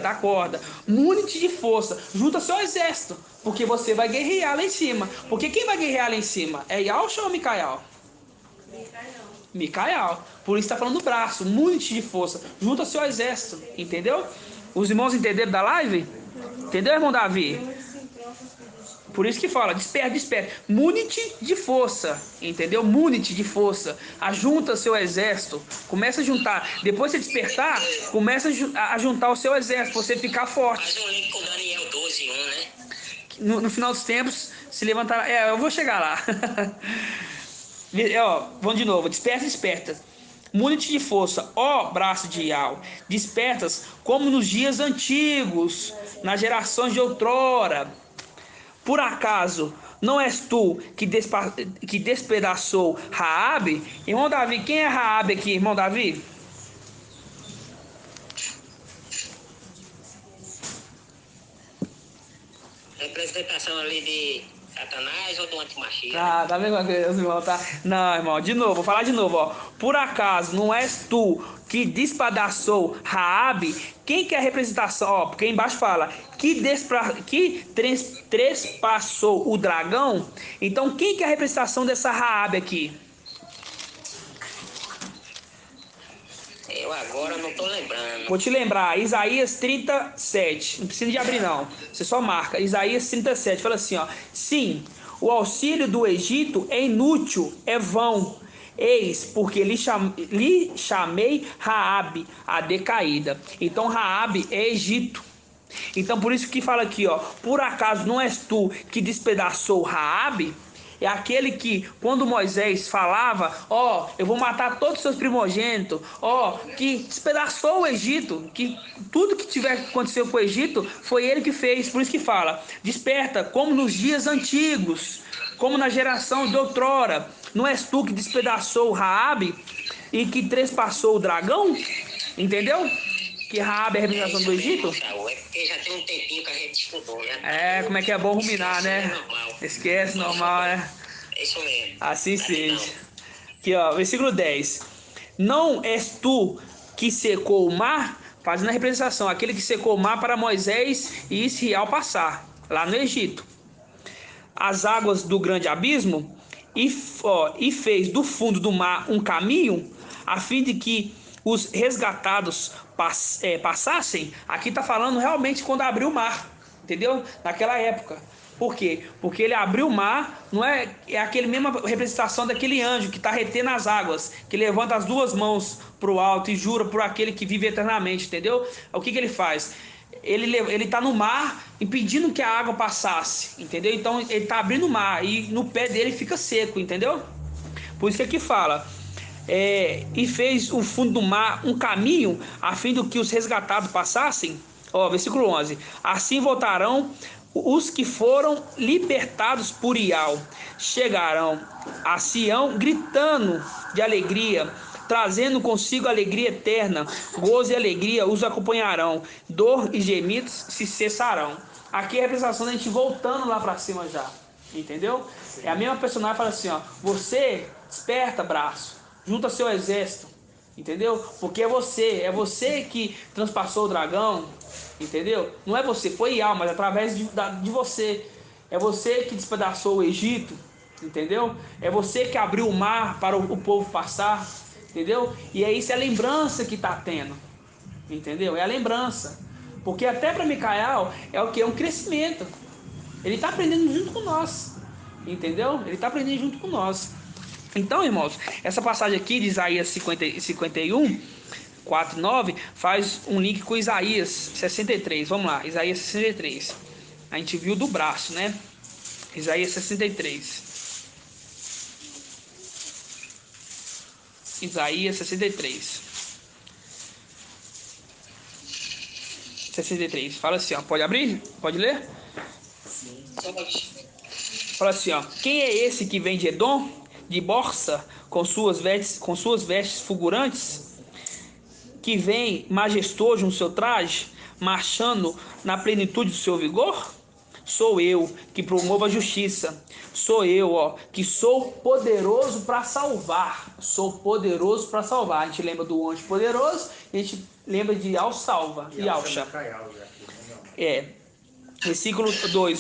acorda. Mune-te de força. Junta seu exército. Porque você vai guerrear lá em cima. Porque quem vai guerrear lá em cima? É Yahshua ou Micael? Micael. Por isso está falando do braço. Mune-te de força. Junta seu exército. Entendeu? Os irmãos entenderam da live? Entendeu, irmão Davi? Por isso que fala, desperta. Mune-te de força. Entendeu? Mune-te de força. Ajunta seu exército. Começa a juntar. Depois de você despertar, começa a juntar o seu exército. Pra você ficar forte. Faz um link com Daniel 12:1, né? No final dos tempos, se levantar. Eu vou chegar lá. Vamos de novo. Desperta. Mune-te de força, ó braço de Yahweh. Despertas como nos dias antigos, nas gerações de outrora. Por acaso não és tu que despedaçou Raabe? Irmão Davi, quem é Raabe aqui, irmão Davi? Representação ali de Satanás ou do antimachista? Tá vendo, irmão? Tá? Não, irmão, de novo, vou falar de novo, ó. Por acaso não és tu que despedaçou Raabe? Quem que é a representação? Ó, porque embaixo fala que trespassou o dragão. Então, quem que é a representação dessa Raabe aqui? Eu agora não tô lembrando. Vou te lembrar, Isaías 37. Não precisa de abrir, não. Você só marca. Isaías 37. Fala assim, ó. Sim, o auxílio do Egito é inútil, é vão. Eis, porque lhe chamei Raabe, a decaída. Então, Raabe é Egito. Então, por isso que fala aqui, ó. Por acaso não és tu que despedaçou Raabe? É aquele que, quando Moisés falava, ó, eu vou matar todos os seus primogênitos, ó, que despedaçou o Egito, que tudo que aconteceu com o Egito, foi ele que fez. Por isso que fala, desperta, como nos dias antigos, como na geração de outrora. Não és tu que despedaçou Raabe e que trespassou o dragão? Entendeu? Que Raabe é a representação do Egito? É porque já tem um tempinho que a gente estudou. Como é que é bom ruminar, né? Esquece, normal, né? É isso mesmo. Assim seja. Aqui, ó, versículo 10. Não és tu que secou o mar, fazendo a representação, aquele que secou o mar para Moisés e Israel passar, lá no Egito, as águas do grande abismo, e fez do fundo do mar um caminho, a fim de que os resgatados passassem. Aqui está falando realmente quando abriu o mar, entendeu? Naquela época. Por quê? Porque ele abriu o mar, não é aquele mesma representação daquele anjo que está retendo as águas, que levanta as duas mãos para o alto e jura por aquele que vive eternamente, entendeu? O que ele faz? Ele está no mar impedindo que a água passasse, entendeu? Então ele está abrindo o mar e no pé dele fica seco, entendeu? Por isso que aqui fala, e fez o fundo do mar um caminho a fim de que os resgatados passassem. Versículo 11: assim voltarão os que foram libertados por Ial, chegarão a Sião gritando de alegria, trazendo consigo alegria eterna, gozo e alegria os acompanharão, dor e gemidos se cessarão. Aqui é a representação da gente voltando lá para cima já, entendeu? É a mesma personagem fala assim, você desperta, braço, junta seu exército, entendeu? Porque é você que transpassou o dragão, entendeu? Não é você, foi Ial, mas através de você. É você que despedaçou o Egito, entendeu? É você que abriu o mar para o povo passar, entendeu? E é isso, é a lembrança que está tendo, entendeu? É a lembrança. Porque até para Micael é o que? É um crescimento. Ele está aprendendo junto com nós, entendeu? Ele está aprendendo junto com nós. Então, irmãos, essa passagem aqui de Isaías 51, 4, 9, faz um link com Isaías 63. Vamos lá, Isaías 63. A gente viu do braço, né? Isaías 63. Isaías 63. 63. Fala assim, pode abrir? Pode ler? Sim. Fala assim, quem é esse que vem de Edom, de Borsa, com suas vestes fulgurantes, que vem majestoso no seu traje, marchando na plenitude do seu vigor? Sou eu que promovo a justiça. Sou eu, que sou poderoso para salvar. Sou poderoso para salvar. A gente lembra do anjo poderoso, a gente lembra de Al salva e Alcha. Versículo 2,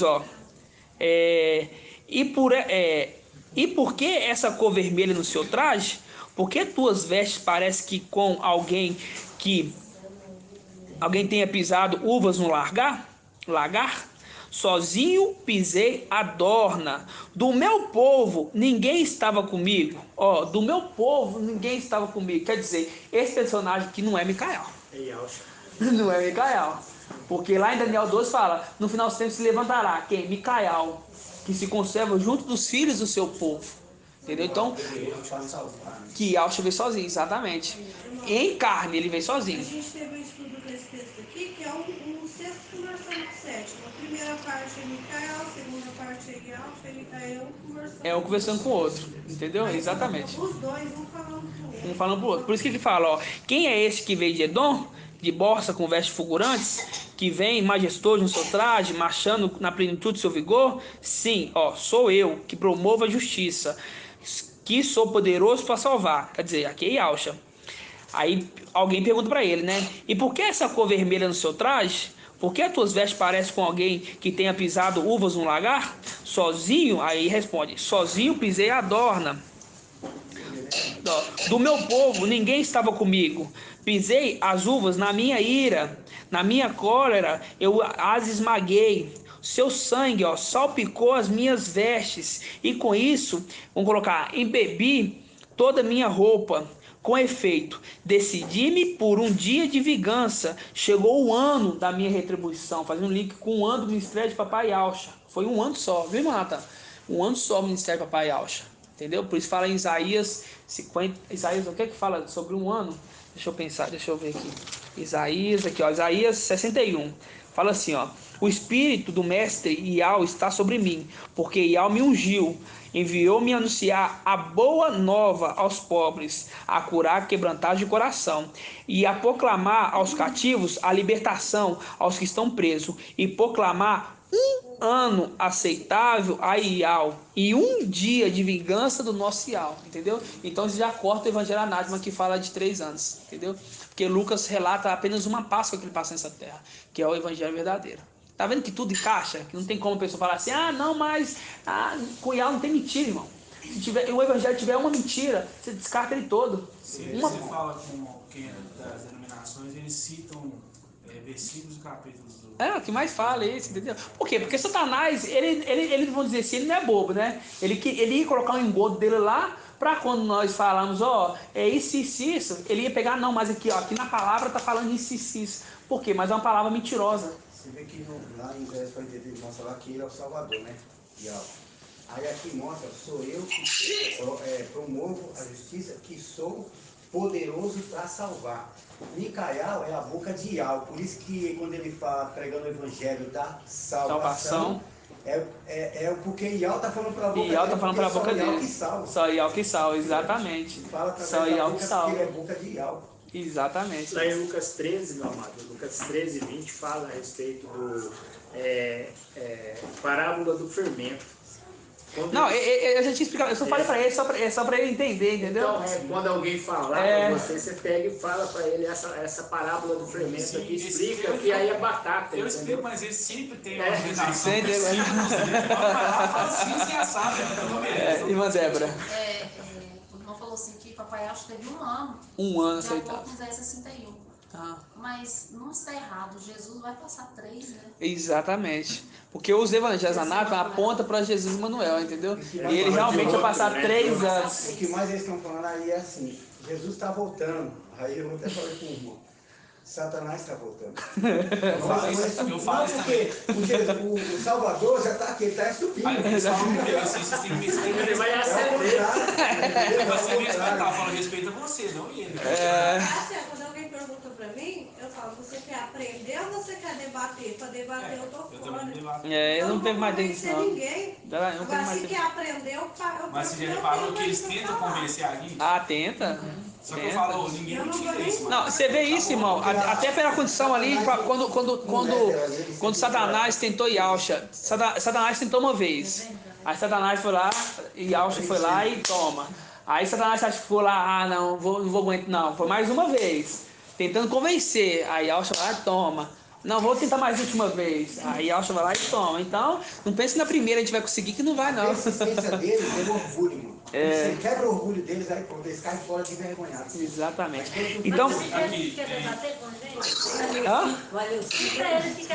e por que essa cor vermelha no seu traje? Por que tuas vestes parecem que com alguém tenha pisado uvas no lagar? Sozinho pisei a dorna. Do meu povo ninguém estava comigo. Do meu povo ninguém estava comigo. Quer dizer, esse personagem aqui não é Micael. Não é Micael. Porque lá em Daniel 12 fala, no final dos tempos se levantará quem? Micael, que se conserva junto dos filhos do seu povo. Entendeu? Então, que Alcha veio sozinho, exatamente. Em carne ele veio sozinho. A gente teve um estudo desse texto aqui, que é um sexto conversando com o sétimo. A primeira parte é Micael, a segunda parte é Alcha, e Micael conversando. Um conversando com o outro, entendeu? Aí, exatamente. Os dois, um falando com o outro. Um falando pro outro. Por isso que ele fala, quem é esse que veio de Edom, de Borsa com vestes fulgurantes, que vem majestoso no seu traje, marchando na plenitude do seu vigor? Sim, sou eu que promovo a justiça, que sou poderoso para salvar. Quer dizer, aqui é Alcha. Aí alguém pergunta para ele, né? E por que essa cor vermelha no seu traje? Por que as tuas vestes parecem com alguém que tenha pisado uvas no lagar? Sozinho? Aí responde, sozinho pisei a dorna. Do meu povo ninguém estava comigo. Pisei as uvas na minha ira, na minha cólera eu as esmaguei. Seu sangue salpicou as minhas vestes, e com isso, vamos colocar, embebi toda a minha roupa. Com efeito, decidi-me por um dia de vingança. Chegou o ano da minha retribuição. Fazendo um link com o ano do ministério de Papai Alcha. Foi um ano só, viu, Renata? Um ano só o ministério de Papai Alcha. Entendeu? Por isso fala em Isaías 50. Isaías, o que é que fala sobre um ano? Deixa eu pensar, deixa eu ver aqui. Isaías, aqui, Isaías 61. Fala assim, o espírito do mestre Ial está sobre mim, porque Ial me ungiu Enviou-me a anunciar a boa nova aos pobres, a curar quebrantados de coração, e a proclamar aos cativos a libertação aos que estão presos, e proclamar um ano aceitável a Ial e um dia de vingança do nosso Ial, entendeu? Então isso já corta o evangelho anátema que fala de 3 anos, entendeu? Porque Lucas relata apenas uma Páscoa que ele passa nessa terra, que é o evangelho verdadeiro. Tá vendo que tudo encaixa? Que não tem como a pessoa falar assim, não, mas com Ial não tem mentira, irmão. Se o evangelho tiver uma mentira, você descarta ele todo. Se você fala com quem é das denominações, eles citam versículos e capítulos do... O que mais fala é isso, entendeu? Por quê? Porque Satanás, ele vamos dizer assim, ele não é bobo, né? Ele ia colocar um engodo dele lá, para quando nós falamos, é isso, ele ia pegar, não, mas aqui na palavra tá falando isso. Por quê? Mas é uma palavra mentirosa. Você vê que lá em Isaías 43 mostra lá que ele é o Salvador, né? Aí aqui mostra, sou eu que promovo a justiça, que sou poderoso para salvar. Micael é a boca de Ial, por isso que quando ele fala pregando o evangelho da salvação, é porque Ial está falando para a boca dele. Ial está falando para a boca dele. Só Ial que salva, exatamente. Só Ial que salva. Ele é a boca de Ial. Exatamente. Lá em Lucas 13, meu amado, Lucas 13, 20 fala a respeito do parábola do fermento. Não, eu já tinha explicado, eu só falei para ele, só para ele entender, entendeu? Então, quando alguém falar para você pega e fala para ele essa parábola do fermento aqui, explica que aí é batata. Eu explico, mas ele sempre tem uma organização. Sempre tem. Irmã Débora. O irmão falou assim que Papai Acho teve 1 ano. 1 ano aceitável. De acordo com Isaías 61. Mas não está errado, Jesus vai passar 3, né? Exatamente. Porque os evangelhos anátomos apontam para Jesus Emmanuel, entendeu? E ele realmente vai passar 3 anos. O que mais eles estão falando aí é assim, Jesus está voltando. Aí eu até falei com o irmão, Satanás está voltando. Eu falo isso também. Porque o Salvador já está aqui, ele está subindo. Ele vai acender. Você me respeitar, fala respeito a você, não ele. Quando alguém pergunta pra mim, eu falo, você quer aprender ou você quer debater? Pra debater eu tô fora. Eu não tenho mais dentro disso, não. Ninguém. Agora, se quer aprender, eu Mas você já reparou que eles tentam convencer alguém? Tenta. Só que eu falo, ninguém não tira isso. Não, você vê isso, irmão, até pela condição ali, quando Satanás tentou Yalcha. Satanás tentou uma vez. Aí Satanás foi lá, e Yalcha foi lá e toma. Aí Satanás acha que foi lá, não vou aguentar, não. Foi mais uma vez, tentando convencer. Aí Yalcha vai lá e toma. Não, vou tentar mais última vez. Aí Yalcha vai lá e toma. Então, não pense que na primeira a gente vai conseguir, que não vai, não. A resistência deles é orgulho, mano. Você quebra o orgulho deles, aí pronto, eles caem fora de vergonhados. Exatamente. Então...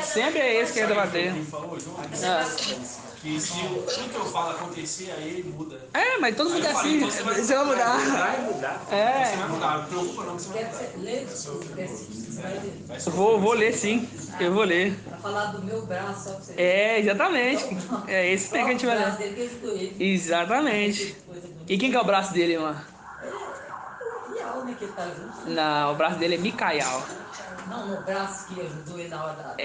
Sempre é esse que quer debater. Que se tudo que eu falo acontecer, aí ele muda. Mas todo mundo é assim. Então você vai mudar. Vai mudar. Você vai mudar. Não preocupa não que você vai mudar. Vou ler sim. Eu vou ler. Pra falar do meu braço, só pra você. Exatamente. É esse que a gente vai ler. Exatamente. E quem que é o braço dele, irmã? Micael, né, que tá junto. Não, o braço dele é Micael. Não, o braço que ajudou ele na hora da...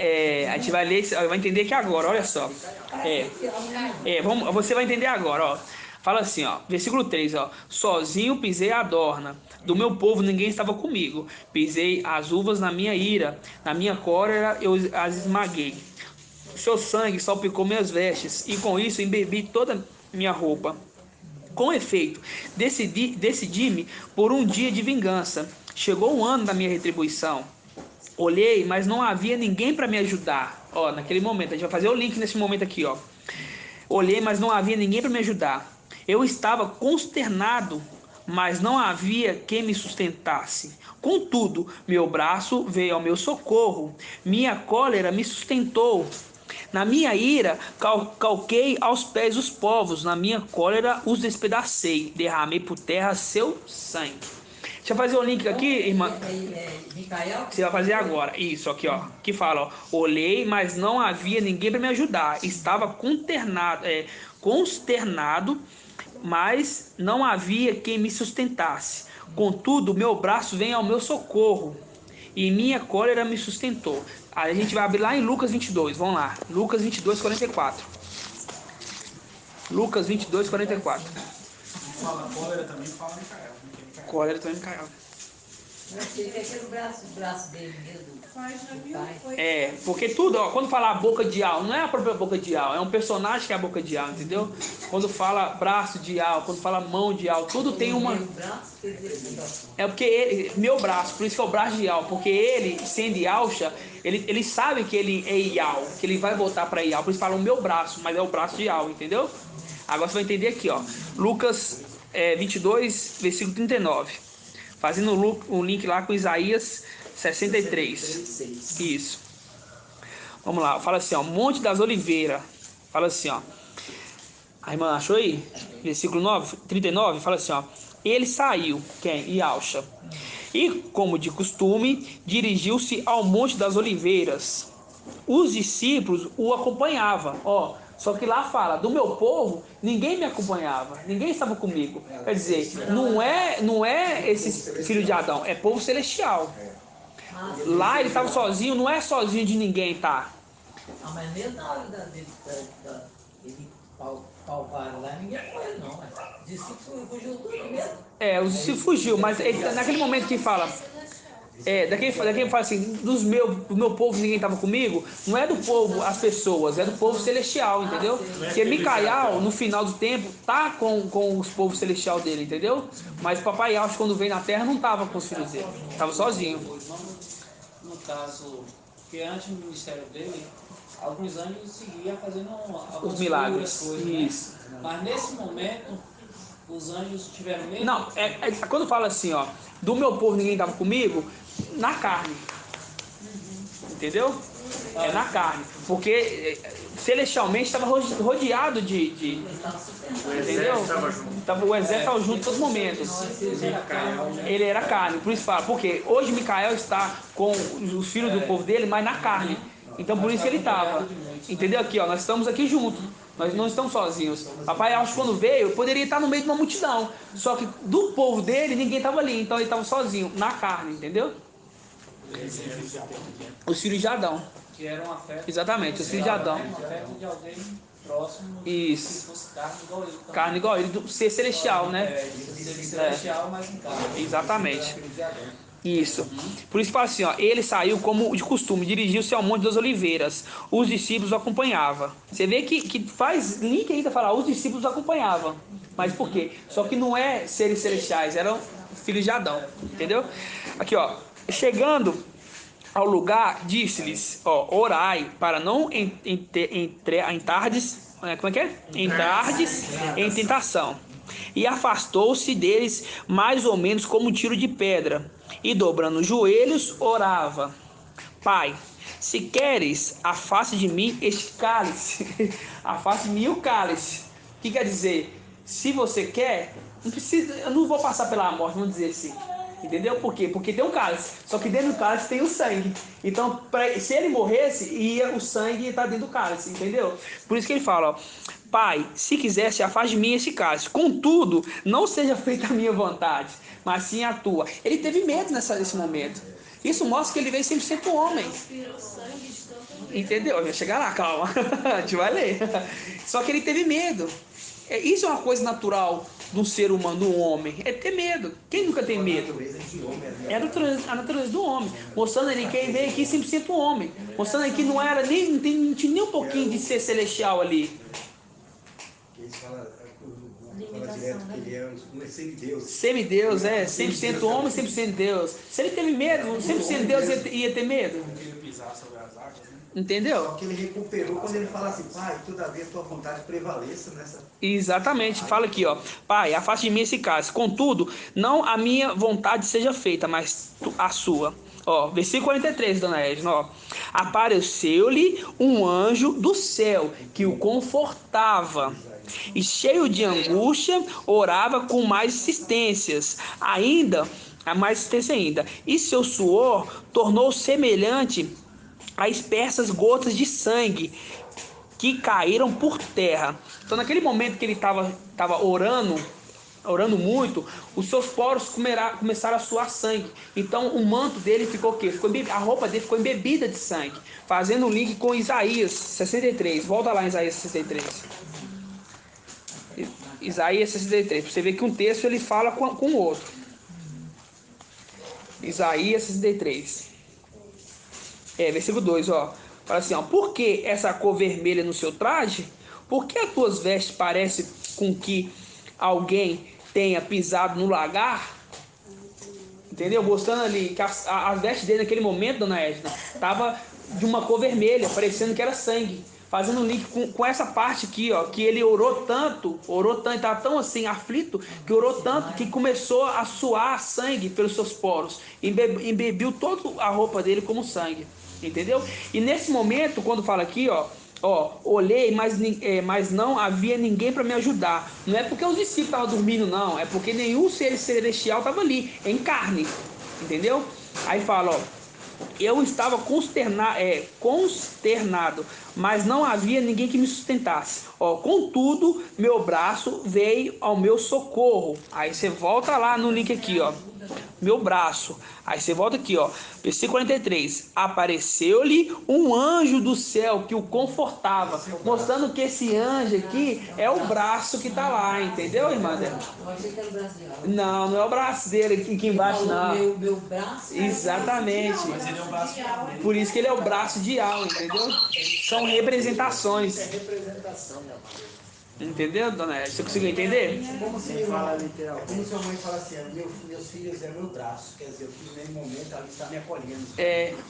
A gente vai ler, vai entender aqui agora, olha só. Você vai entender agora, ó. Fala assim, ó, versículo 3, ó. Sozinho pisei a dorna, do meu povo ninguém estava comigo. Pisei as uvas na minha ira, na minha cólera eu as esmaguei. Seu sangue salpicou minhas vestes, e com isso embebi toda minha roupa. Com efeito, decidi-me por um dia de vingança. Chegou o ano da minha retribuição. Olhei, mas não havia ninguém para me ajudar. Ó, naquele momento, a gente vai fazer o link nesse momento aqui, ó. Olhei, mas não havia ninguém para me ajudar. Eu estava consternado, mas não havia quem me sustentasse. Contudo, meu braço veio ao meu socorro. Minha cólera me sustentou. Na minha ira, calquei aos pés os povos. Na minha cólera, os despedacei. Derramei por terra seu sangue. Deixa eu fazer o link aqui, irmã. Você vai fazer agora. Isso aqui, ó. Que fala, ó. Olhei, mas não havia ninguém para me ajudar. Estava consternado, mas não havia quem me sustentasse. Contudo, meu braço vem ao meu socorro. E minha cólera me sustentou. Aí a gente vai abrir lá em Lucas 22. Vamos lá. Lucas 22, 44. Lucas 22, 44. Fala cólera também, fala Micael. Cólera também, Micael. Aquele braço dele mesmo. Porque tudo, ó, quando fala a boca de Al, não é a própria boca de Al, é um personagem que é a boca de Al, entendeu? Quando fala braço de Al, quando fala mão de Al, tudo tem uma... É porque ele, meu braço, por isso que é o braço de Al, porque ele, sendo Yalcha, ele sabe que ele é Ial, que ele vai voltar para Ial, por isso fala o meu braço, mas é o braço de Al, entendeu? Agora você vai entender aqui, ó, Lucas 22, versículo 39, fazendo um link lá com Isaías 63. Isso. Vamos lá, fala assim, ó, Monte das Oliveiras, fala assim, ó, a irmã achou aí? Versículo 39, fala assim, ó, ele saiu, quem? Yalcha, e como de costume, dirigiu-se ao Monte das Oliveiras. Os discípulos o acompanhavam, ó, só que lá fala, do meu povo, ninguém me acompanhava, ninguém estava comigo. Quer dizer, não é esse filho de Adão, é povo celestial. Lá ele estava sozinho, não é sozinho de ninguém, tá? Mas mesmo na hora dele palvaram lá, ninguém foi ele não. Os discípulos fugiu tudo mesmo. Os discípulos fugiu, mas naquele momento que fala... Daquele fala assim, do meu povo ninguém estava comigo, não é do povo as pessoas, é do povo celestial, entendeu? Porque Micael, no final do tempo, tá com os povos celestial dele, entendeu? Mas Papai Yalcha, quando veio na terra, não estava com os filhos dele, estava sozinho. No caso, que antes do ministério dele, alguns anjos seguiam fazendo os milagres. Coisas, isso. Né? Mas nesse momento, os anjos tiveram medo? Não, quando fala assim, ó, do meu povo ninguém estava comigo, na carne. Entendeu? É na carne. Porque celestialmente estava rodeado de entendeu? O exército estava junto em todos os momentos. Ele era carne. Por isso fala, porque hoje Micael está com os filhos do povo dele, mas na carne. Então por isso que ele estava. Entendeu? Aqui, ó, nós estamos aqui juntos. Nós não estamos sozinhos. Papai Yalcha, quando veio, poderia estar no meio de uma multidão. Só que do povo dele, ninguém estava ali. Então ele estava sozinho, na carne, entendeu? Os filhos de Adão. Que era um afeto. Exatamente, os filhos de Adão. Um afeto de alguém próximo. Isso. Que fosse carne igual ele. Então, carne igual ele, do ser celestial, né? Ser celestial, mas em carne. Exatamente. Isso. Por isso fala assim, ó, ele saiu como de costume, dirigiu-se ao Monte das Oliveiras. Os discípulos o acompanhavam. Você vê que faz link ainda falar, os discípulos o acompanhavam. Mas por quê? Só que não é seres celestiais, eram filhos de Adão. Entendeu? Aqui, ó. Chegando ao lugar, disse-lhes, ó, orai para não entrardes, como é que é? Entrardes em tentação. E afastou-se deles mais ou menos como um tiro de pedra. E dobrando os joelhos, orava: Pai, se queres, afaste de mim este cálice. Afaste de mim o cálice. O que quer dizer? Se você quer, não precisa, eu não vou passar pela morte, vamos dizer assim. Entendeu? Por quê? Porque tem um cálice. Só que dentro do cálice tem o sangue. Então, se ele morresse, o sangue está dentro do cálice. Entendeu? Por isso que ele fala, ó, Pai, se quisesse, afaste de mim esse cálice. Contudo, não seja feita a minha vontade, mas sim a tua. Ele teve medo nesse momento. Isso mostra que ele veio 100% homem. Entendeu? Vai chegar lá, calma. A gente vai ler. Só que ele teve medo. Isso é uma coisa natural do ser humano, do homem. É ter medo. Quem nunca tem medo? É a natureza do homem. Mostrando ali que ele veio aqui 100% homem. Mostrando ali que não tinha nem um pouquinho de ser celestial ali. Eles falam direto que ele é um semideus. Semideus, 100% homem, 100% Deus. Se ele teve medo, 100% Deus ia ter medo. Entendeu? Só que ele recuperou quando ele fala assim, Pai, todavia a tua vontade prevaleça nessa... Exatamente, fala aqui, ó. Pai, afaste de mim esse cálice. Contudo, não a minha vontade seja feita, mas a sua. Ó, versículo 43, dona Edna, ó. Apareceu-lhe um anjo do céu que o confortava. E cheio de angústia, orava com mais insistências ainda. E seu suor tornou tornou-se a espessas gotas de sangue que caíram por terra. Então, naquele momento que ele estava orando muito, os seus poros começaram a suar sangue. Então, o manto dele ficou o quê? A roupa dele ficou embebida de sangue, fazendo um link com Isaías 63. Volta lá em Isaías 63. Isaías 63. Você vê que um texto ele fala com o outro. Isaías 63. Versículo 2, ó. Fala assim, ó. Por que essa cor vermelha no seu traje? Por que as tuas vestes parecem com que alguém tenha pisado no lagar? Entendeu? Mostrando ali que as vestes dele naquele momento, dona Edna, tava de uma cor vermelha, parecendo que era sangue. Fazendo um link com essa parte aqui, ó, que ele orou tanto, estava tão assim aflito, que orou tanto que começou a suar sangue pelos seus poros, embebiu toda a roupa dele como sangue, entendeu? E nesse momento, quando fala aqui, ó, olhei, mas não havia ninguém para me ajudar. Não é porque os discípulos estavam dormindo, não, é porque nenhum ser celestial estava ali, em carne, entendeu? Aí fala, ó, eu estava consternado, mas não havia ninguém que me sustentasse. Contudo, meu braço veio ao meu socorro. Aí você volta lá no link aqui, ó. Meu braço. Aí você volta aqui, ó. Versículo 43. Apareceu-lhe um anjo do céu que o confortava. Mostrando que esse anjo aqui é o braço que tá lá, entendeu, irmã? Não, não é o braço dele aqui embaixo, não. Meu braço. Exatamente. Mas ele é um braço de alma. Por isso que ele é o braço de alma, entendeu? São representações. É representação, meu amor. Entendeu, dona Edna? Você conseguiu entender? Como se fala literal, como sua mãe fala assim, meus filhos é meu braço, quer dizer, eu fiz nesse momento ali está me acolhendo.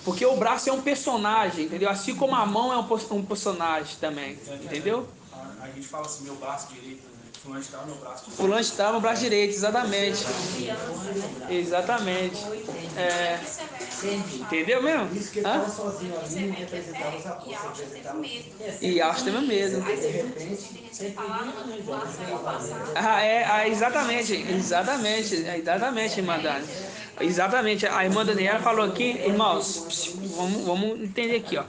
Porque o braço é um personagem, entendeu? Assim como a mão é um personagem também, entendeu? A gente fala assim, meu braço direito, né? Fulano está no meu braço direito. Fulano está no braço direito, exatamente. Exatamente. Entendeu mesmo? Isso que ele estava sozinho ali, não representava essa força, representava... E acho que teve medo. De repente... Exatamente, irmã Dani. Exatamente, a irmã Daniela falou aqui, irmãos, vamos entender aqui, ó.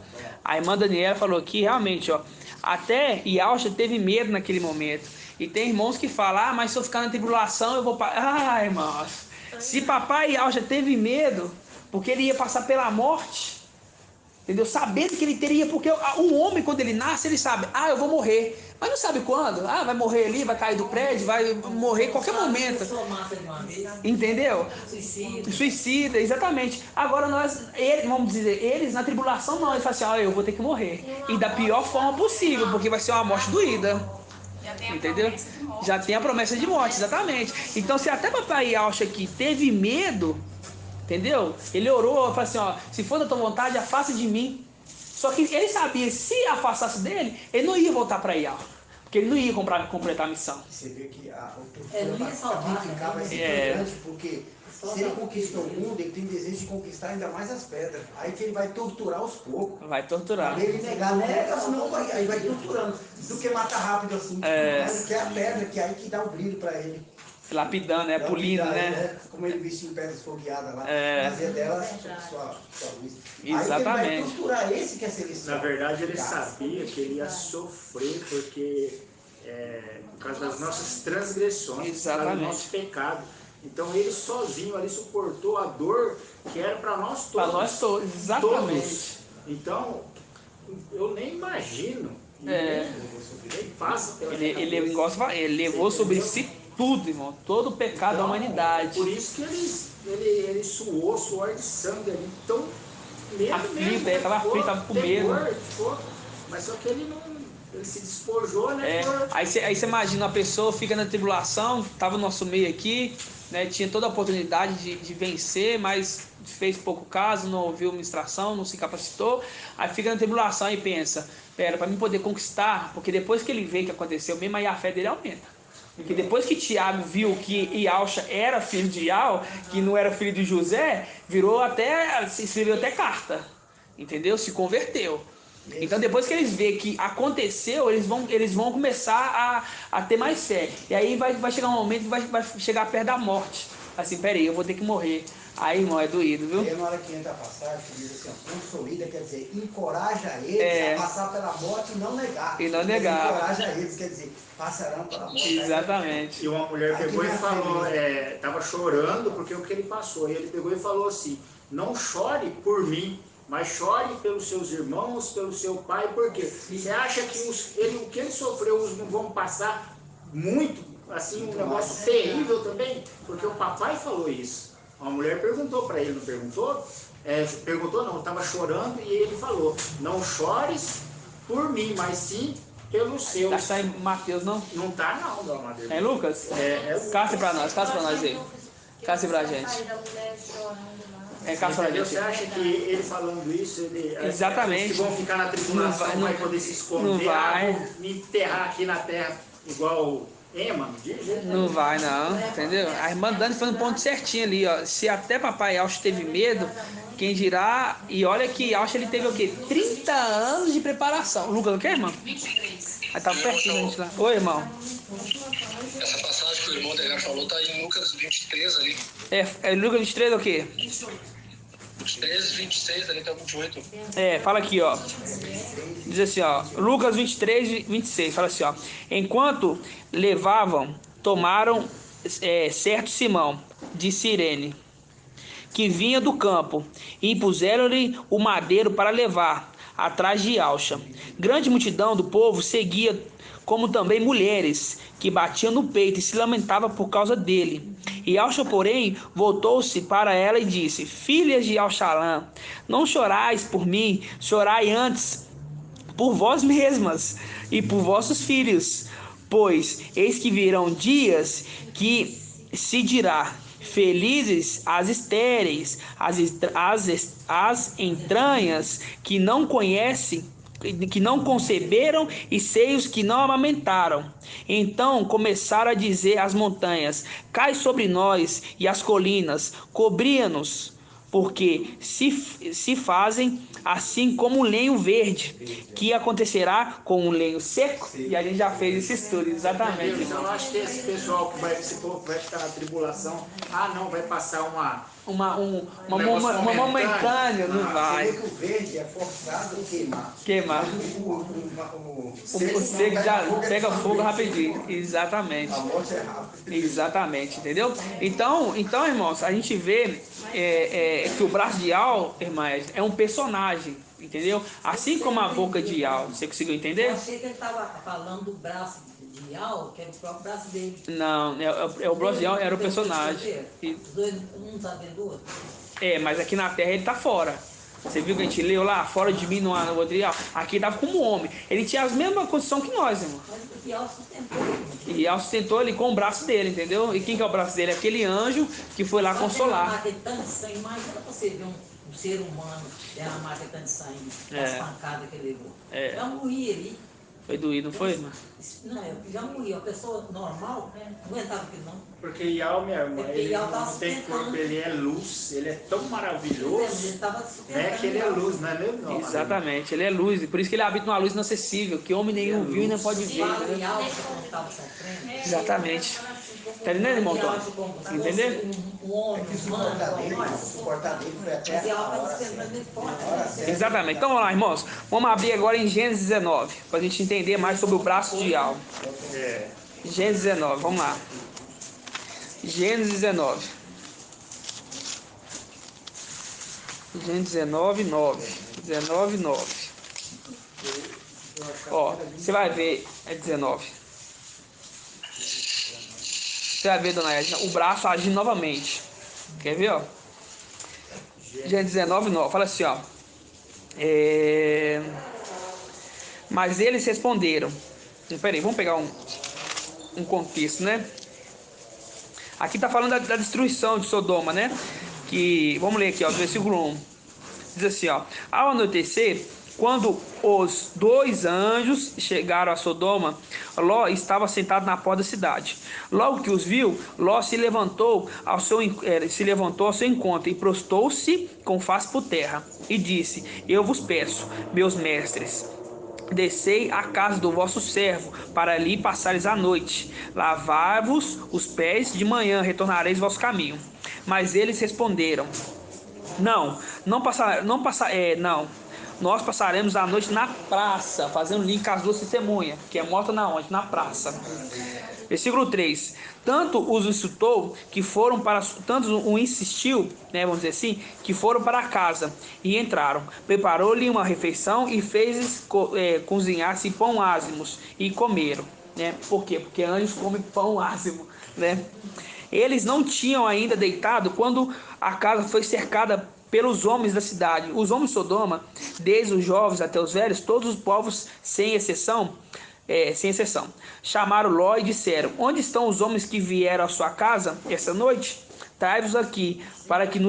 A irmã Daniela falou aqui, realmente, ó, até Yalcha teve medo naquele momento. E tem irmãos que falam, mas se eu ficar na tribulação, eu vou... irmãos, se papai Yalcha teve medo, porque ele ia passar pela morte, entendeu? Sabendo que ele teria, porque um homem, quando ele nasce, ele sabe, eu vou morrer. Mas não sabe quando. Vai morrer ali, vai cair do prédio, vai morrer em qualquer momento. Entendeu? Suicida, exatamente. Agora vamos dizer, eles na tribulação não, eles falam assim, eu vou ter que morrer. E da pior forma possível, porque vai ser uma morte doída. Entendeu? Já tem a promessa de morte, exatamente. Então, se até papai Yalcha aqui teve medo, entendeu? Ele orou, falou assim, se for da tua vontade, afasta de mim. Só que ele sabia, se afastasse dele, ele não ia voltar para Yalcha, porque ele não ia completar a missão. Você vê que vai ser grande, porque se ele conquistou o mundo, ele tem desejo de conquistar ainda mais as pedras. Aí que ele vai torturar aos poucos. Vai torturar. Ele nega, senão aí vai torturando. Do que matar rápido assim. Mas que é a pedra, que é aí que dá o brilho para ele. Lapidando, polindo, né? Como ele vestiu em pedras fogueadas lá. Fazia dela sua luz. Exatamente. Aí ele vai torturar esse que é celestial. Na verdade, ele sabia que ele ia sofrer, porque por causa das nossas transgressões, por causa do nosso pecado. Então ele sozinho ali suportou a dor que era para nós todos. Para nós todos, exatamente. Todos. Então, eu nem imagino, nem passa pela ele levou sobre si tudo, irmão, todo o pecado da humanidade. Por isso que ele suou suor de sangue ali, tão medo mesmo. Estava aflito, estava com medo. Mas só que ele se despojou, né? Aí você imagina, a pessoa fica na tribulação, estava no nosso meio aqui, né, tinha toda a oportunidade de vencer, mas fez pouco caso, não ouviu ministração, não se capacitou, aí fica na tribulação e pensa, para mim poder conquistar, porque depois que ele vê o que aconteceu mesmo, aí a fé dele aumenta. Porque depois que Tiago viu que Yalcha era filho de Ial, que não era filho de José, escreveu até carta, entendeu? Se converteu. Então depois que eles veem que aconteceu, eles vão começar a ter mais fé. E aí vai chegar um momento que vai chegar perto da morte. Assim, peraí, eu vou ter que morrer. Aí, irmão, é doído, viu? E na hora que entra a passagem, que diz assim, consolida, quer dizer, encoraja eles a passar pela morte e não negar. Encoraja eles, quer dizer, passarão pela morte. Exatamente. E uma mulher pegou e falou, estava chorando porque o que ele passou. E ele pegou e falou assim, não chore por mim, mas chore pelos seus irmãos, pelo seu pai, porque você acha que o que ele sofreu, os não vão passar muito, assim, um negócio terrível também, porque o papai falou isso. Uma mulher perguntou para ele, não perguntou? Perguntou não, estava chorando e ele falou, não chores por mim, mas sim pelos seus. Está em Mateus, não? Não está não, Mateus. É em Lucas? Caça para nós aí. Caça pra gente. Caça pra gente. Você acha que ele falando isso, exatamente, que vão ficar na tribulação, não vai poder se esconder, não vai. Me enterrar aqui na terra igual mano? Não vai não, entendeu? A irmã Dani foi no ponto certinho ali, ó. Se até papai Alcho teve medo, quem dirá, e olha que Alcho ele teve o quê? 30 anos de preparação. Lucas, o que, irmão? 23. Aí tava pertinho da gente lá. Oi, irmão. Essa passagem que o irmão Degar falou tá em Lucas 23 ali. É Lucas 23 o quê? 23, 26, ali tá 28. Fala aqui, ó. Diz assim, ó. Lucas 23, 26. Fala assim, ó. Enquanto levavam, tomaram certo Simão, de Cirene, que vinha do campo, e impuseram-lhe o madeiro para levar, atrás de Alcha. Grande multidão do povo seguia, como também mulheres, que batiam no peito e se lamentavam por causa dele. E Alcha, porém, voltou-se para ela e disse: Filhas de Alchalã, não chorais por mim, chorai antes por vós mesmas e por vossos filhos, pois eis que virão dias que se dirá: felizes as estéreis, as entranhas que não conhecem, que não conceberam, e seios que não amamentaram. Então começaram a dizer às montanhas: cai sobre nós, e as colinas, cobria-nos, porque se fazem assim como um lenho verde, que acontecerá com um lenho seco. E a gente já fez esse estudo, exatamente. Então eu acho que esse pessoal que vai ficar na tribulação, não, vai passar uma momentânea, não vai. O verde é forçado a queimar. O seco já pega fogo rapidinho. Exatamente. A morte é rápida. Exatamente, entendeu? Então, irmãos, a gente vê que o braço de Al, irmãs, é um personagem, entendeu? Assim como a boca de Al. Você conseguiu entender? Eu achei que ele estava falando do braço de Al, que era o próprio braço dele. Não, o braço de Al era o personagem. Os dois, um tá dentro do outro. Mas aqui na Terra ele tá fora. Você viu que a gente leu lá? Fora de mim não há material. Aqui estava como homem. Ele tinha as mesmas condições que nós, irmão. E Al sustentou ele com o braço dele, entendeu? E quem que é o braço dele? Aquele anjo que foi lá consolar. Imagina você ver um ser humano derramar aquele tanto de sangue, as pancadas que ele levou. Já morria ali. Foi doído, não foi, irmão? Não, já morria. A pessoa normal não aguentava aquilo, não. Porque Ial, minha irmã, ele não tem corpo, ele é luz, ele é tão maravilhoso, que ele é luz, não é mesmo? Não, exatamente, ele é luz, e por isso que ele habita numa luz inacessível, que homem nenhum viu e não pode ver. Exatamente. Tá entendendo, irmão? Entendeu? Exatamente. Então vamos lá, irmãos. Vamos abrir agora em Gênesis 19, para a gente entender mais sobre o braço de Al. Gênesis 19, vamos lá. Gênesis 19. Gênesis 19, 9. 19, 9. Ó, você vai ver, 19. Você vai ver, dona Edna, o braço agindo novamente. Quer ver, ó? Gênesis 19, 9. Fala assim, ó. Mas eles responderam. Peraí, vamos pegar um contexto, né? Aqui está falando da destruição de Sodoma, né? Que, vamos ler aqui, ó, versículo 1. Diz assim, ó: ao anoitecer, quando os dois anjos chegaram a Sodoma, Ló estava sentado na porta da cidade. Logo que os viu, Ló se levantou ao seu encontro e prostou-se com face por terra e disse: eu vos peço, meus mestres, descei à casa do vosso servo, para ali passares a noite. Lavai-vos os pés, de manhã retornareis vosso caminho. Mas eles responderam: não. Nós passaremos a noite na praça, fazendo link com as duas testemunhas, que é morta na onde? Na praça. Versículo 3. Tanto os insultou que foram para, tanto o insistiu, né, vamos dizer assim, que foram para a casa e entraram. Preparou-lhe uma refeição e fez cozinhar-se pão ázimos e comeram. né? Por quê? Porque anjos comem pão ázimo, né? Eles não tinham ainda deitado quando a casa foi cercada pelos homens da cidade. Os homens de Sodoma, desde os jovens até os velhos, todos os povos, sem exceção, chamaram Ló e disseram: onde estão os homens que vieram à sua casa essa noite? Trai-os aqui, para que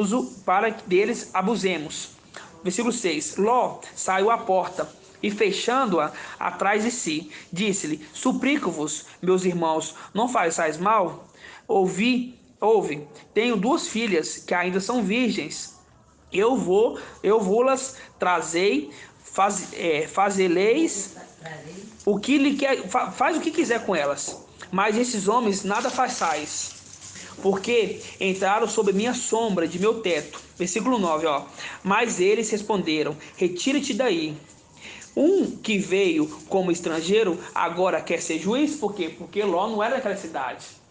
deles abusemos. Versículo 6. Ló saiu à porta e, fechando-a atrás de si, disse-lhe: suplico-vos, meus irmãos, não façais mal. Ouve, tenho 2 filhas que ainda são virgens. Eu vou-las trazei, fazeleis o que lhe quer, faz o que quiser com elas. Mas esses homens nada façais, porque entraram sob minha sombra de meu teto. Versículo 9, ó. Mas eles responderam: retira-te daí. Um que veio como estrangeiro agora quer ser juiz. Por quê? Porque Ló não era daquela cidade.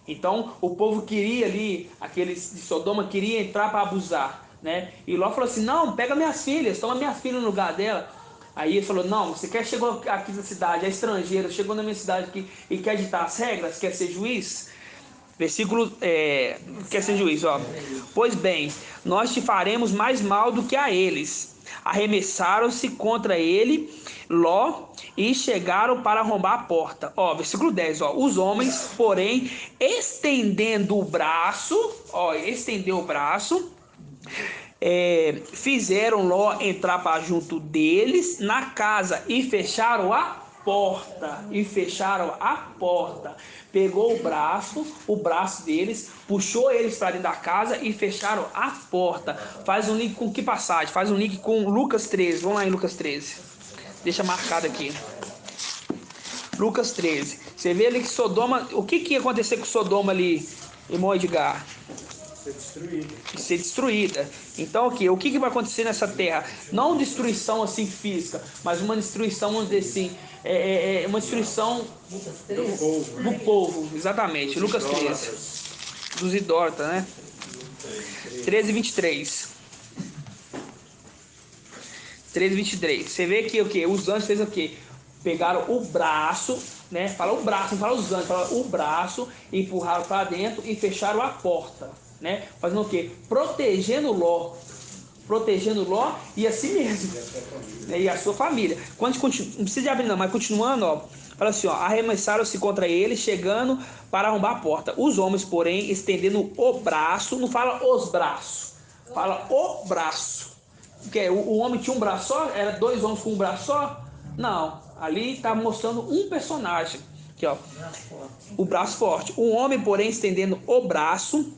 Então o povo queria ali, aqueles de Sodoma queria entrar para abusar, né? E Ló falou assim: não, pega minhas filhas, toma minha filha no lugar dela. Aí ele falou: não, chegou aqui na cidade, é estrangeiro, chegou na minha cidade aqui e quer ditar as regras, quer ser juiz. Versículo, quer ser juiz, ó. Pois bem, nós te faremos mais mal do que a eles. Arremessaram-se contra ele, Ló, e chegaram para arrombar a porta. Ó, versículo 10, ó. Os homens, porém, estendeu o braço, fizeram Ló entrar para junto deles na casa e fecharam a porta. Pegou o braço deles, puxou eles para dentro da casa e fecharam a porta. Faz um link com que passagem? Faz um link com Lucas 13. Vamos lá em Lucas 13. Deixa marcado aqui. Lucas 13. Você vê ali que Sodoma... O que ia acontecer com Sodoma ali, irmão Edgar? Ser destruída. Então aqui, o que vai acontecer nessa terra? Não destruição assim física, mas uma destruição, vamos dizer assim, uma destruição do povo, exatamente. Lucas 13, dos idólatras, né? 13:23. 13:23. Você vê que o que? Os anjos fez o que? Pegaram o braço, né? Fala o braço, não fala os anjos, fala o braço, empurraram para dentro e fecharam a porta, né? Fazendo o que? Protegendo Ló e assim mesmo, né? E a sua família. Quando não precisa de abrir não, mas continuando, ó, fala assim, ó: arremessaram-se contra ele, chegando para arrombar a porta. Os homens, porém, estendendo o braço, não fala os braços, fala o braço. Porque o homem tinha um braço só? Era 2 homens com um braço só? Não, ali está mostrando um personagem. Aqui, ó, o braço forte. O homem, porém, estendendo o braço,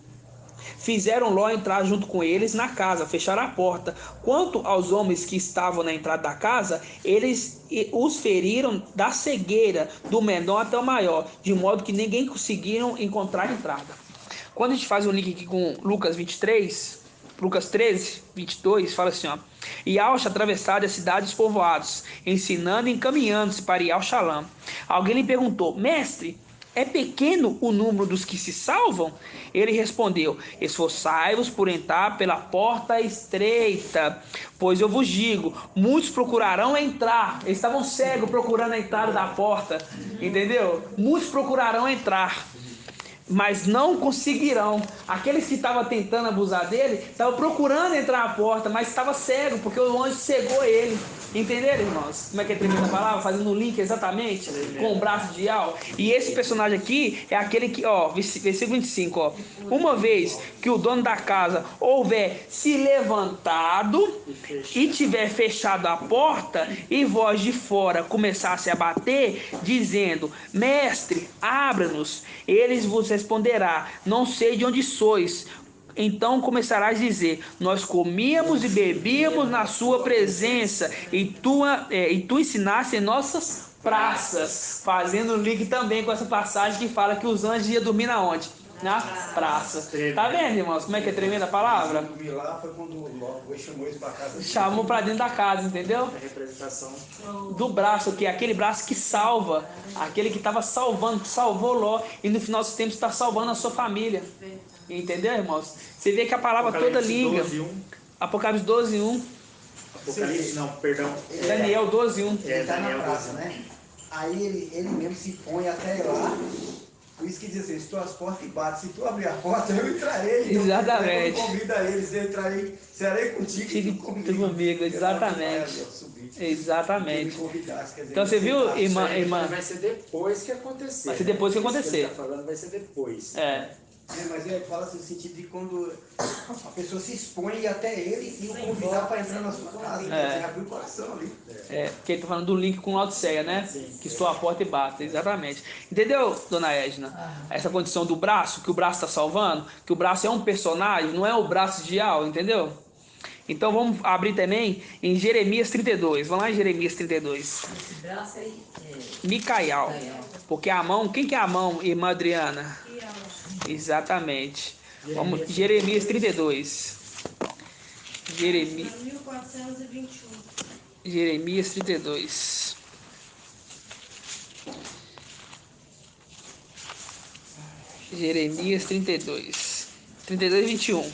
fizeram Ló entrar junto com eles na casa, fecharam a porta. Quanto aos homens que estavam na entrada da casa, eles os feriram da cegueira, do menor até o maior, de modo que ninguém conseguiram encontrar a entrada. Quando a gente faz um link aqui com Lucas 23, Lucas 13:22, fala assim, ó: e Alcha atravessava as cidades povoadas, ensinando e encaminhando-se para Yalxalã. Alguém lhe perguntou: mestre, é pequeno o número dos que se salvam? Ele respondeu: esforçai-vos por entrar pela porta estreita, pois eu vos digo, muitos procurarão entrar. Eles estavam cegos procurando a entrada da porta, entendeu? Muitos procurarão entrar, mas não conseguirão. Aqueles que estavam tentando abusar dele, estavam procurando entrar na porta, mas estava cego, porque o anjo cegou ele. Entenderam, irmãos? Como é que é tremenda a palavra? Fazendo um link exatamente com o braço de Al. E esse personagem aqui é aquele que, ó, versículo 25, ó: uma vez que o dono da casa houver se levantado e tiver fechado a porta, e vós de fora começasse a bater, dizendo: mestre, abra-nos, eles vos responderá: não sei de onde sois. Então começarás a dizer: nós comíamos e bebíamos na sua presença, e tu ensinaste em nossas praças. Fazendo link também com essa passagem que fala que os anjos iam dormir na onde? Na praça. Tá vendo, irmãos, como é que é tremenda a palavra? Dormir lá foi quando o chamou eles para casa. Chamou para dentro da casa, entendeu? A representação do braço, que é aquele braço que salva, aquele que estava salvando, que salvou Ló, e no final dos tempos está salvando a sua família. Entendeu, irmãos? Você vê que a palavra toda liga. Apocalipse 12:1. Apocalipse, não, perdão. Daniel 12:1. Daniel 12, né? Aí ele mesmo se põe até lá. Por isso que diz assim, estou às portas e bato. Se tu abrir a porta, eu entrarei. Então, exatamente. Convida eles, eu entrarei, serei contigo comigo. Exatamente. Exatamente. Então você viu, irmã? Vai ser depois que acontecer. Vai ser depois que acontecer. Isso que ele tá falando vai ser depois. Mas ele fala assim, no sentido de quando a pessoa se expõe até ele e o convidar para entrar na sua casa, você abre o coração ali. Porque ele tá falando do link com Laodiceia, né? Sim. Que estou à porta e bato, exatamente. Entendeu, dona Edna? Essa condição do braço, que o braço está salvando, que o braço é um personagem, não é o braço de Al, entendeu? Então vamos abrir também em Jeremias 32. Vamos lá em Jeremias 32. Esse braço aí Micael. Porque a mão, quem que é a mão, irmã Adriana? Exatamente. Vamos, Jeremias 32. Jeremias 32. Jeremias 32. 32, 21.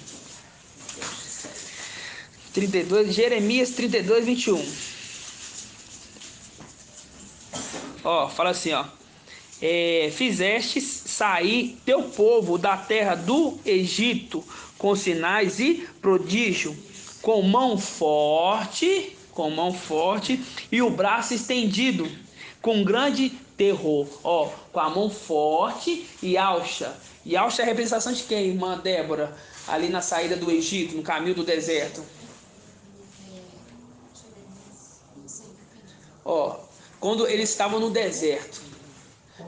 32, Jeremias 32, 21. Ó, fala assim, ó. Fizestes sair teu povo da terra do Egito com sinais e prodígio, com mão forte e o braço estendido, com grande terror. Ó, com a mão forte e alça. E alça é a representação de quem, irmã Débora? Ali na saída do Egito, no caminho do deserto. Ó, quando eles estavam no deserto.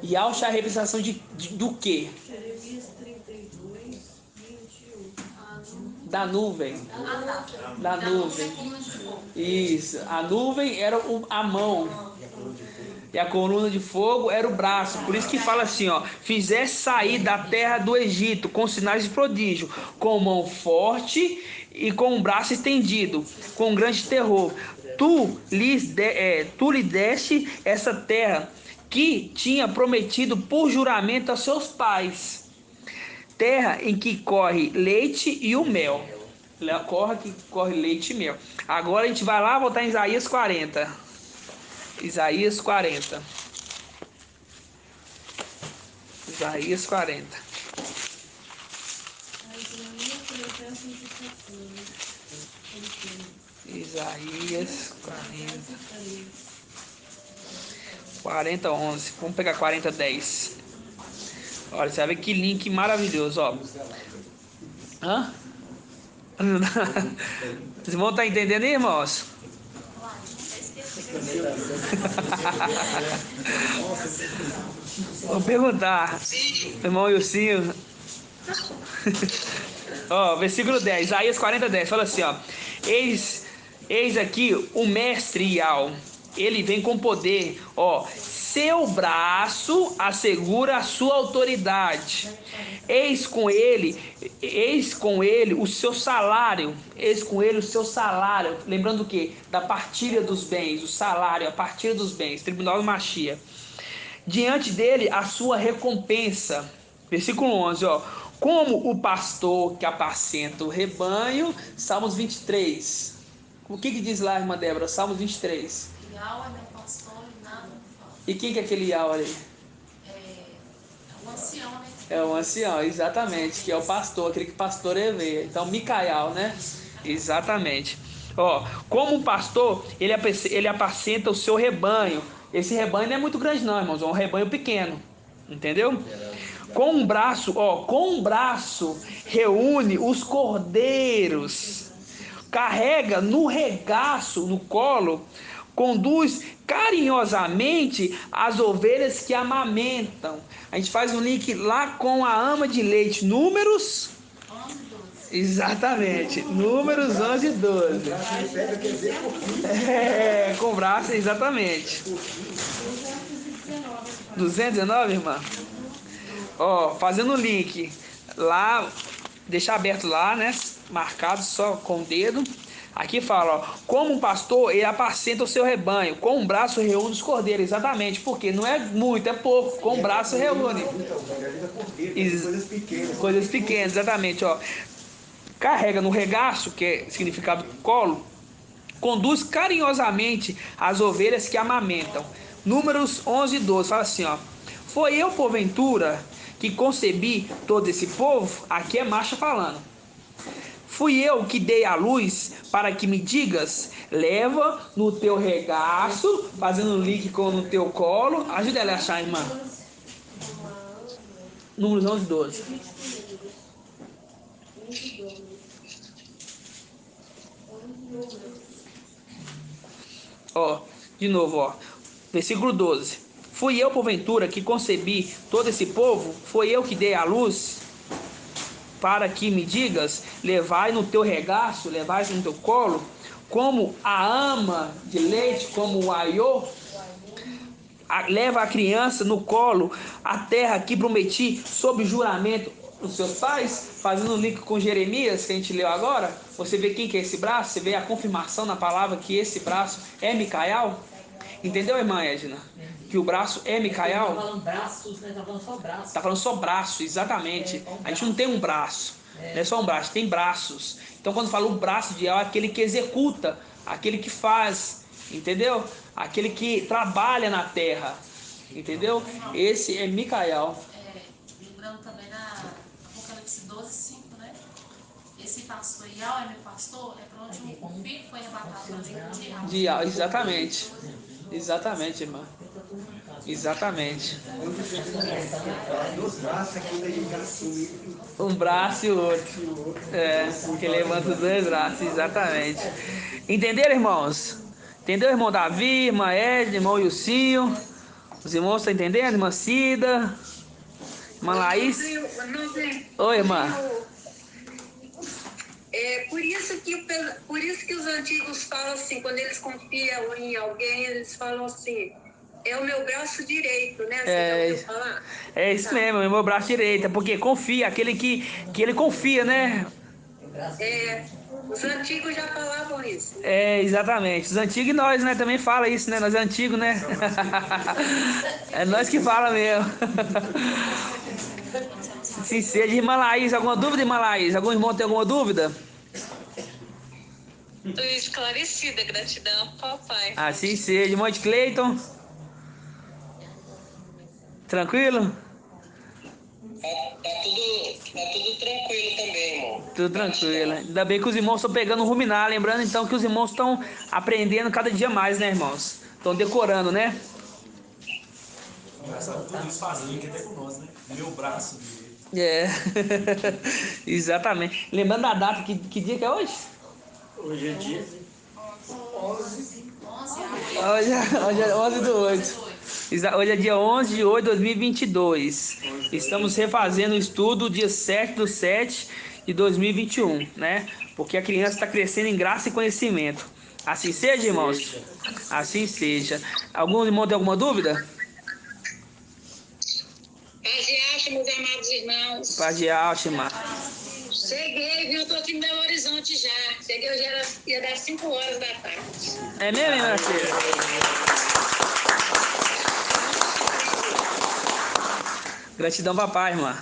E alça é a representação do quê? Jeremias 32, 21. Da nuvem. Da nuvem. Isso. A nuvem era a mão. E a coluna de fogo era o braço. Por isso que fala assim, ó. Fizesse sair da terra do Egito com sinais de prodígio, com mão forte e com um braço estendido, com grande terror. Tu lhe deste essa terra que tinha prometido por juramento a seus pais, terra em que corre leite e o mel. Corre leite e mel. Agora a gente vai lá voltar em Isaías 40. Isaías 40. Isaías 40. Isaías 40. 40, 11. Vamos pegar 40, 10. Olha, você vai ver que link maravilhoso, ó. Hã? Vocês vão estar entendendo aí, irmãos? Vou perguntar. Irmão Wilcinho. Ó, versículo 10. Isaías 40, 10. Fala assim, ó. Eis aqui o mestre Ial. Ele vem com poder, ó, seu braço assegura a sua autoridade. Eis com ele o seu salário. Lembrando o quê? Da partilha dos bens, o salário, a partilha dos bens. Tribunal de Machia. Diante dele a sua recompensa. Versículo 11, ó. Como o pastor que apacenta o rebanho. Salmos 23. O que diz lá, irmã Débora? Salmos 23. Ial é meu pastor e nada me falta. E quem que é aquele Ial ali? O ancião, né? É o ancião, exatamente, que é o pastor, aquele que pastoreia. Então, Micael, né? Exatamente. Ó, como um pastor, ele apacenta o seu rebanho. Esse rebanho não é muito grande não, irmãos, é um rebanho pequeno. Entendeu? Com um braço reúne os cordeiros. Carrega no regaço, no colo, conduz carinhosamente as ovelhas que amamentam. A gente faz um link lá com a ama de leite. Números? 11 e 12. Exatamente. Números 11 e 12. Com braço, exatamente. 219, irmã? Ó, fazendo o link. Lá, deixar aberto lá, né? Marcado só com o dedo. Aqui fala, ó, como um pastor, ele apacenta o seu rebanho, com um braço reúne os cordeiros, exatamente, porque não é muito, é pouco, com um braço reúne. Coisas pequenas, exatamente, ó. Carrega no regaço, que é significado colo, conduz carinhosamente as ovelhas que amamentam. Números 11, 12, fala assim, ó. Foi eu, porventura, que concebi todo esse povo? Aqui é Marcha falando. Fui eu que dei a luz para que me digas, leva no teu regaço, fazendo um link com no teu colo. Ajuda ela a achar, irmã. Números 11, 12. Ó, de novo, ó. Versículo 12. Fui eu, porventura, que concebi todo esse povo? Foi eu que dei a luz para que me digas, levai no teu regaço, levai no teu colo, como a ama de leite, como o aiô, leva a criança no colo, a terra que prometi sob juramento os seus pais, fazendo um link com Jeremias, que a gente leu agora. Você vê quem que é esse braço, você vê a confirmação na palavra que esse braço é Micael. Entendeu, irmã Edna? Que o braço é Micael. Tá falando braços, né? Tá falando só braço. Tá falando só braço, exatamente. A gente não tem um braço, não é só um braço, tem braços. Então quando fala o braço de El, é aquele que executa, aquele que faz, entendeu? Aquele que trabalha na terra, entendeu? Esse é Micael. Lembrando também na Apocalipse 12, 5, né? Esse pastor Ial é meu pastor, é para onde o filho foi arrebatado também de Ial. Exatamente. Exatamente, irmã. Exatamente. Um braço e o outro. É, que levanta os dois braços, exatamente. Entenderam, irmãos? Entendeu, irmão Davi, irmã Edna, irmão Ilcinho? Os irmãos estão entendendo? Irmã Cida? Irmã Laís? Oi, irmã. Por isso que os antigos falam assim, quando eles confiam em alguém, eles falam assim, é o meu braço direito, né? Você já ouviu falar? É isso mesmo, é o meu braço direito, porque confia, aquele que ele confia, né? Os antigos já falavam isso. Exatamente. Os antigos e nós, né? Também fala isso, né? Nós é antigo, né? É nós que fala mesmo. Sim, seja. Irmã Laís, alguma dúvida, irmã Laís? Algum irmão tem alguma dúvida? Estou esclarecida, gratidão, papai. Assim seja. Irmão de Cleiton? Tranquilo? Tá tudo tranquilo também, irmão. Tudo tranquilo. Ainda bem que os irmãos estão pegando o ruminar. Lembrando então que os irmãos estão aprendendo cada dia mais, né, irmãos? Estão decorando, né? Tudo isso faz link até com nós, né? Meu braço direito. Exatamente. Lembrando da data, que dia que é hoje? Hoje é dia 11 é 11 do 8. Hoje é dia 11 de 8 de 2022. Estamos refazendo o estudo dia 7 do 7 de 2021, né? Porque a criança está crescendo em graça e conhecimento. Assim seja, irmãos? Assim seja. Algum irmão tem alguma dúvida? Paz de alta, meus amados irmãos. Paz de alta, irmã. Cheguei, viu? Eu tô aqui no Belo Horizonte já. Cheguei hoje, ia dar 5 horas da tarde. É mesmo, irmã? Gratidão, papai, irmã.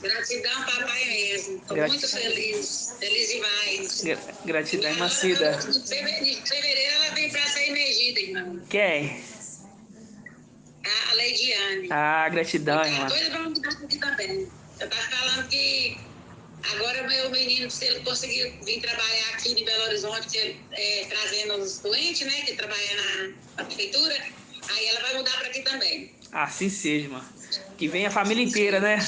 Gratidão, papai mesmo. Estou muito feliz. Feliz demais. Gratidão, irmã Cida. Em fevereiro ela vem para ser emergida, irmão. Quem? A Leidiane. Gratidão, irmã. Doida para mudar aqui também. Eu estava falando que agora meu menino, se ele conseguir vir trabalhar aqui em Belo Horizonte, trazendo os doentes, né, que trabalham na prefeitura, aí ela vai mudar para aqui também. Assim seja, irmã. Que venha a família inteira, né?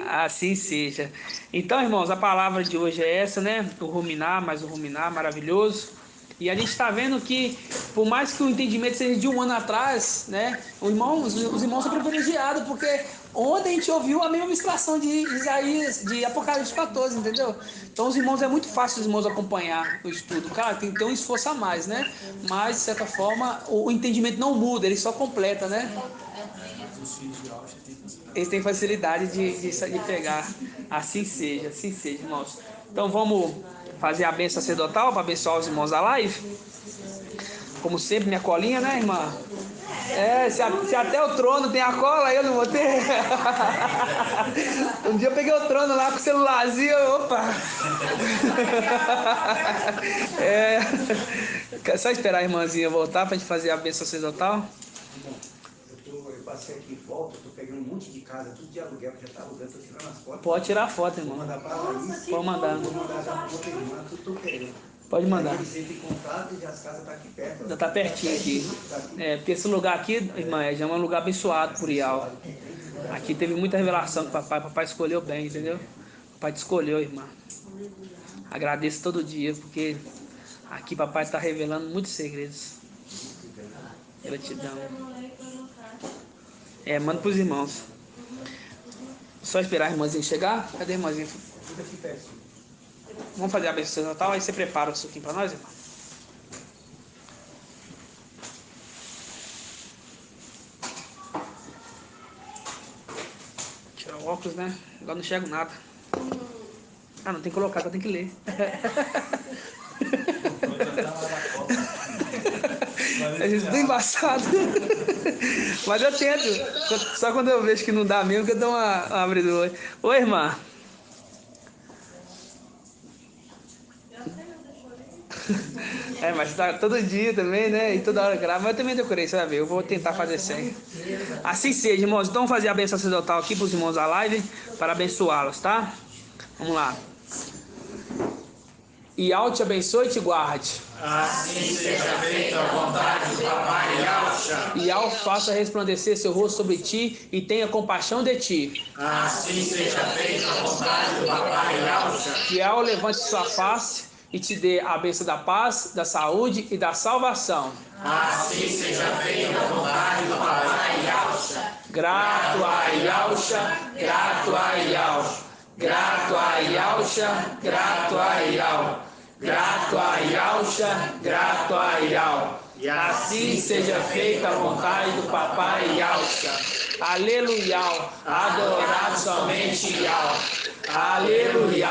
Assim seja. Então, irmãos, a palavra de hoje é essa, né? O ruminar, mais um ruminar maravilhoso. E a gente está vendo que, por mais que o entendimento seja de um ano atrás, né? Os irmãos são privilegiados, porque ontem a gente ouviu a mesma ministração de Isaías, de Apocalipse 14, entendeu? Então, os irmãos, é muito fácil os irmãos acompanhar o estudo. Claro, tem que ter um esforço a mais, né? Mas, de certa forma, o entendimento não muda, ele só completa, né? Eles têm facilidade de pegar. Assim seja, irmãos. Então, vamos fazer a bênção sacerdotal para abençoar os irmãos da live. Como sempre, minha colinha, né, irmã? Se até o trono tem a cola, eu não vou ter. Um dia eu peguei o trono lá com o celularzinho, opa! Só esperar a irmãzinha voltar pra gente fazer a bênção sacerdotal. Eu passei aqui e volto, eu tô pegando um monte de casa, tudo de aluguel, que já tá alugando, tô tirando as fotos. Pode tirar foto, irmão. Vou mandar pra Laís. Pode mandar. Vou mandar já pra outra irmã, tudo tô querendo. Pode mandar. Eles entram em contato e as casas tá aqui perto. Já tá pertinho aqui. Porque esse lugar aqui, irmã, já é um lugar abençoado por Ial. Aqui teve muita revelação do papai. Papai escolheu bem, entendeu? Papai te escolheu, irmã. Agradeço todo dia, porque aqui papai está revelando muitos segredos. Gratidão. Manda pros irmãos. Só esperar a irmãzinha chegar. Cadê a irmãzinha? Fica aqui perto. Vamos fazer a bênção natal, aí você prepara o suquinho para nós, irmão. Tirar o óculos, né? Agora não enxergo nada. Não tem que colocar, só tem que ler. É tudo embaçado. Mas eu tento. Só quando eu vejo que não dá mesmo que eu dou uma abridura. Oi, irmã. Mas tá todo dia também, né? E toda hora grava. Mas eu também decorei, você vai ver. Eu vou tentar fazer sempre. Assim seja, irmãos. Então vamos fazer a bênção sacerdotal aqui para os irmãos da live, para abençoá-los, tá? Vamos lá. Ial te abençoe e te guarde. Assim seja feita a vontade do papai Yalcha. Ial faça resplandecer seu rosto sobre ti e tenha compaixão de ti. Assim seja feita a vontade do papai Yalcha. Ial levante sua face e te dê a bênção da paz, da saúde e da salvação. Assim seja feita a vontade do papai Yalcha. Grato a Yalcha, grato a Ial. Grato a Yalcha, grato a Ial. Grato a Yalcha, grato a Ial. E assim seja feita a vontade do papai Yalcha. Aleluia, adorado somente Ial. Aleluia,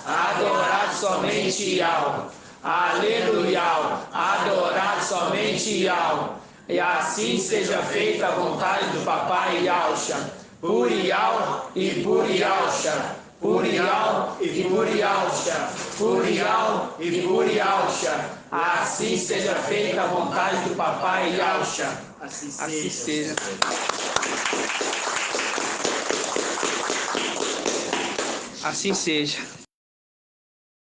adorado somente Ial. Aleluia, adorado somente Ial. E assim seja feita a vontade do papai Yalcha. Por Ial e por Yalcha. Por Ial e por Yalcha. Por Ial e por Yalcha. Assim seja feita a vontade do papai Yalcha. Assim seja. Assim seja.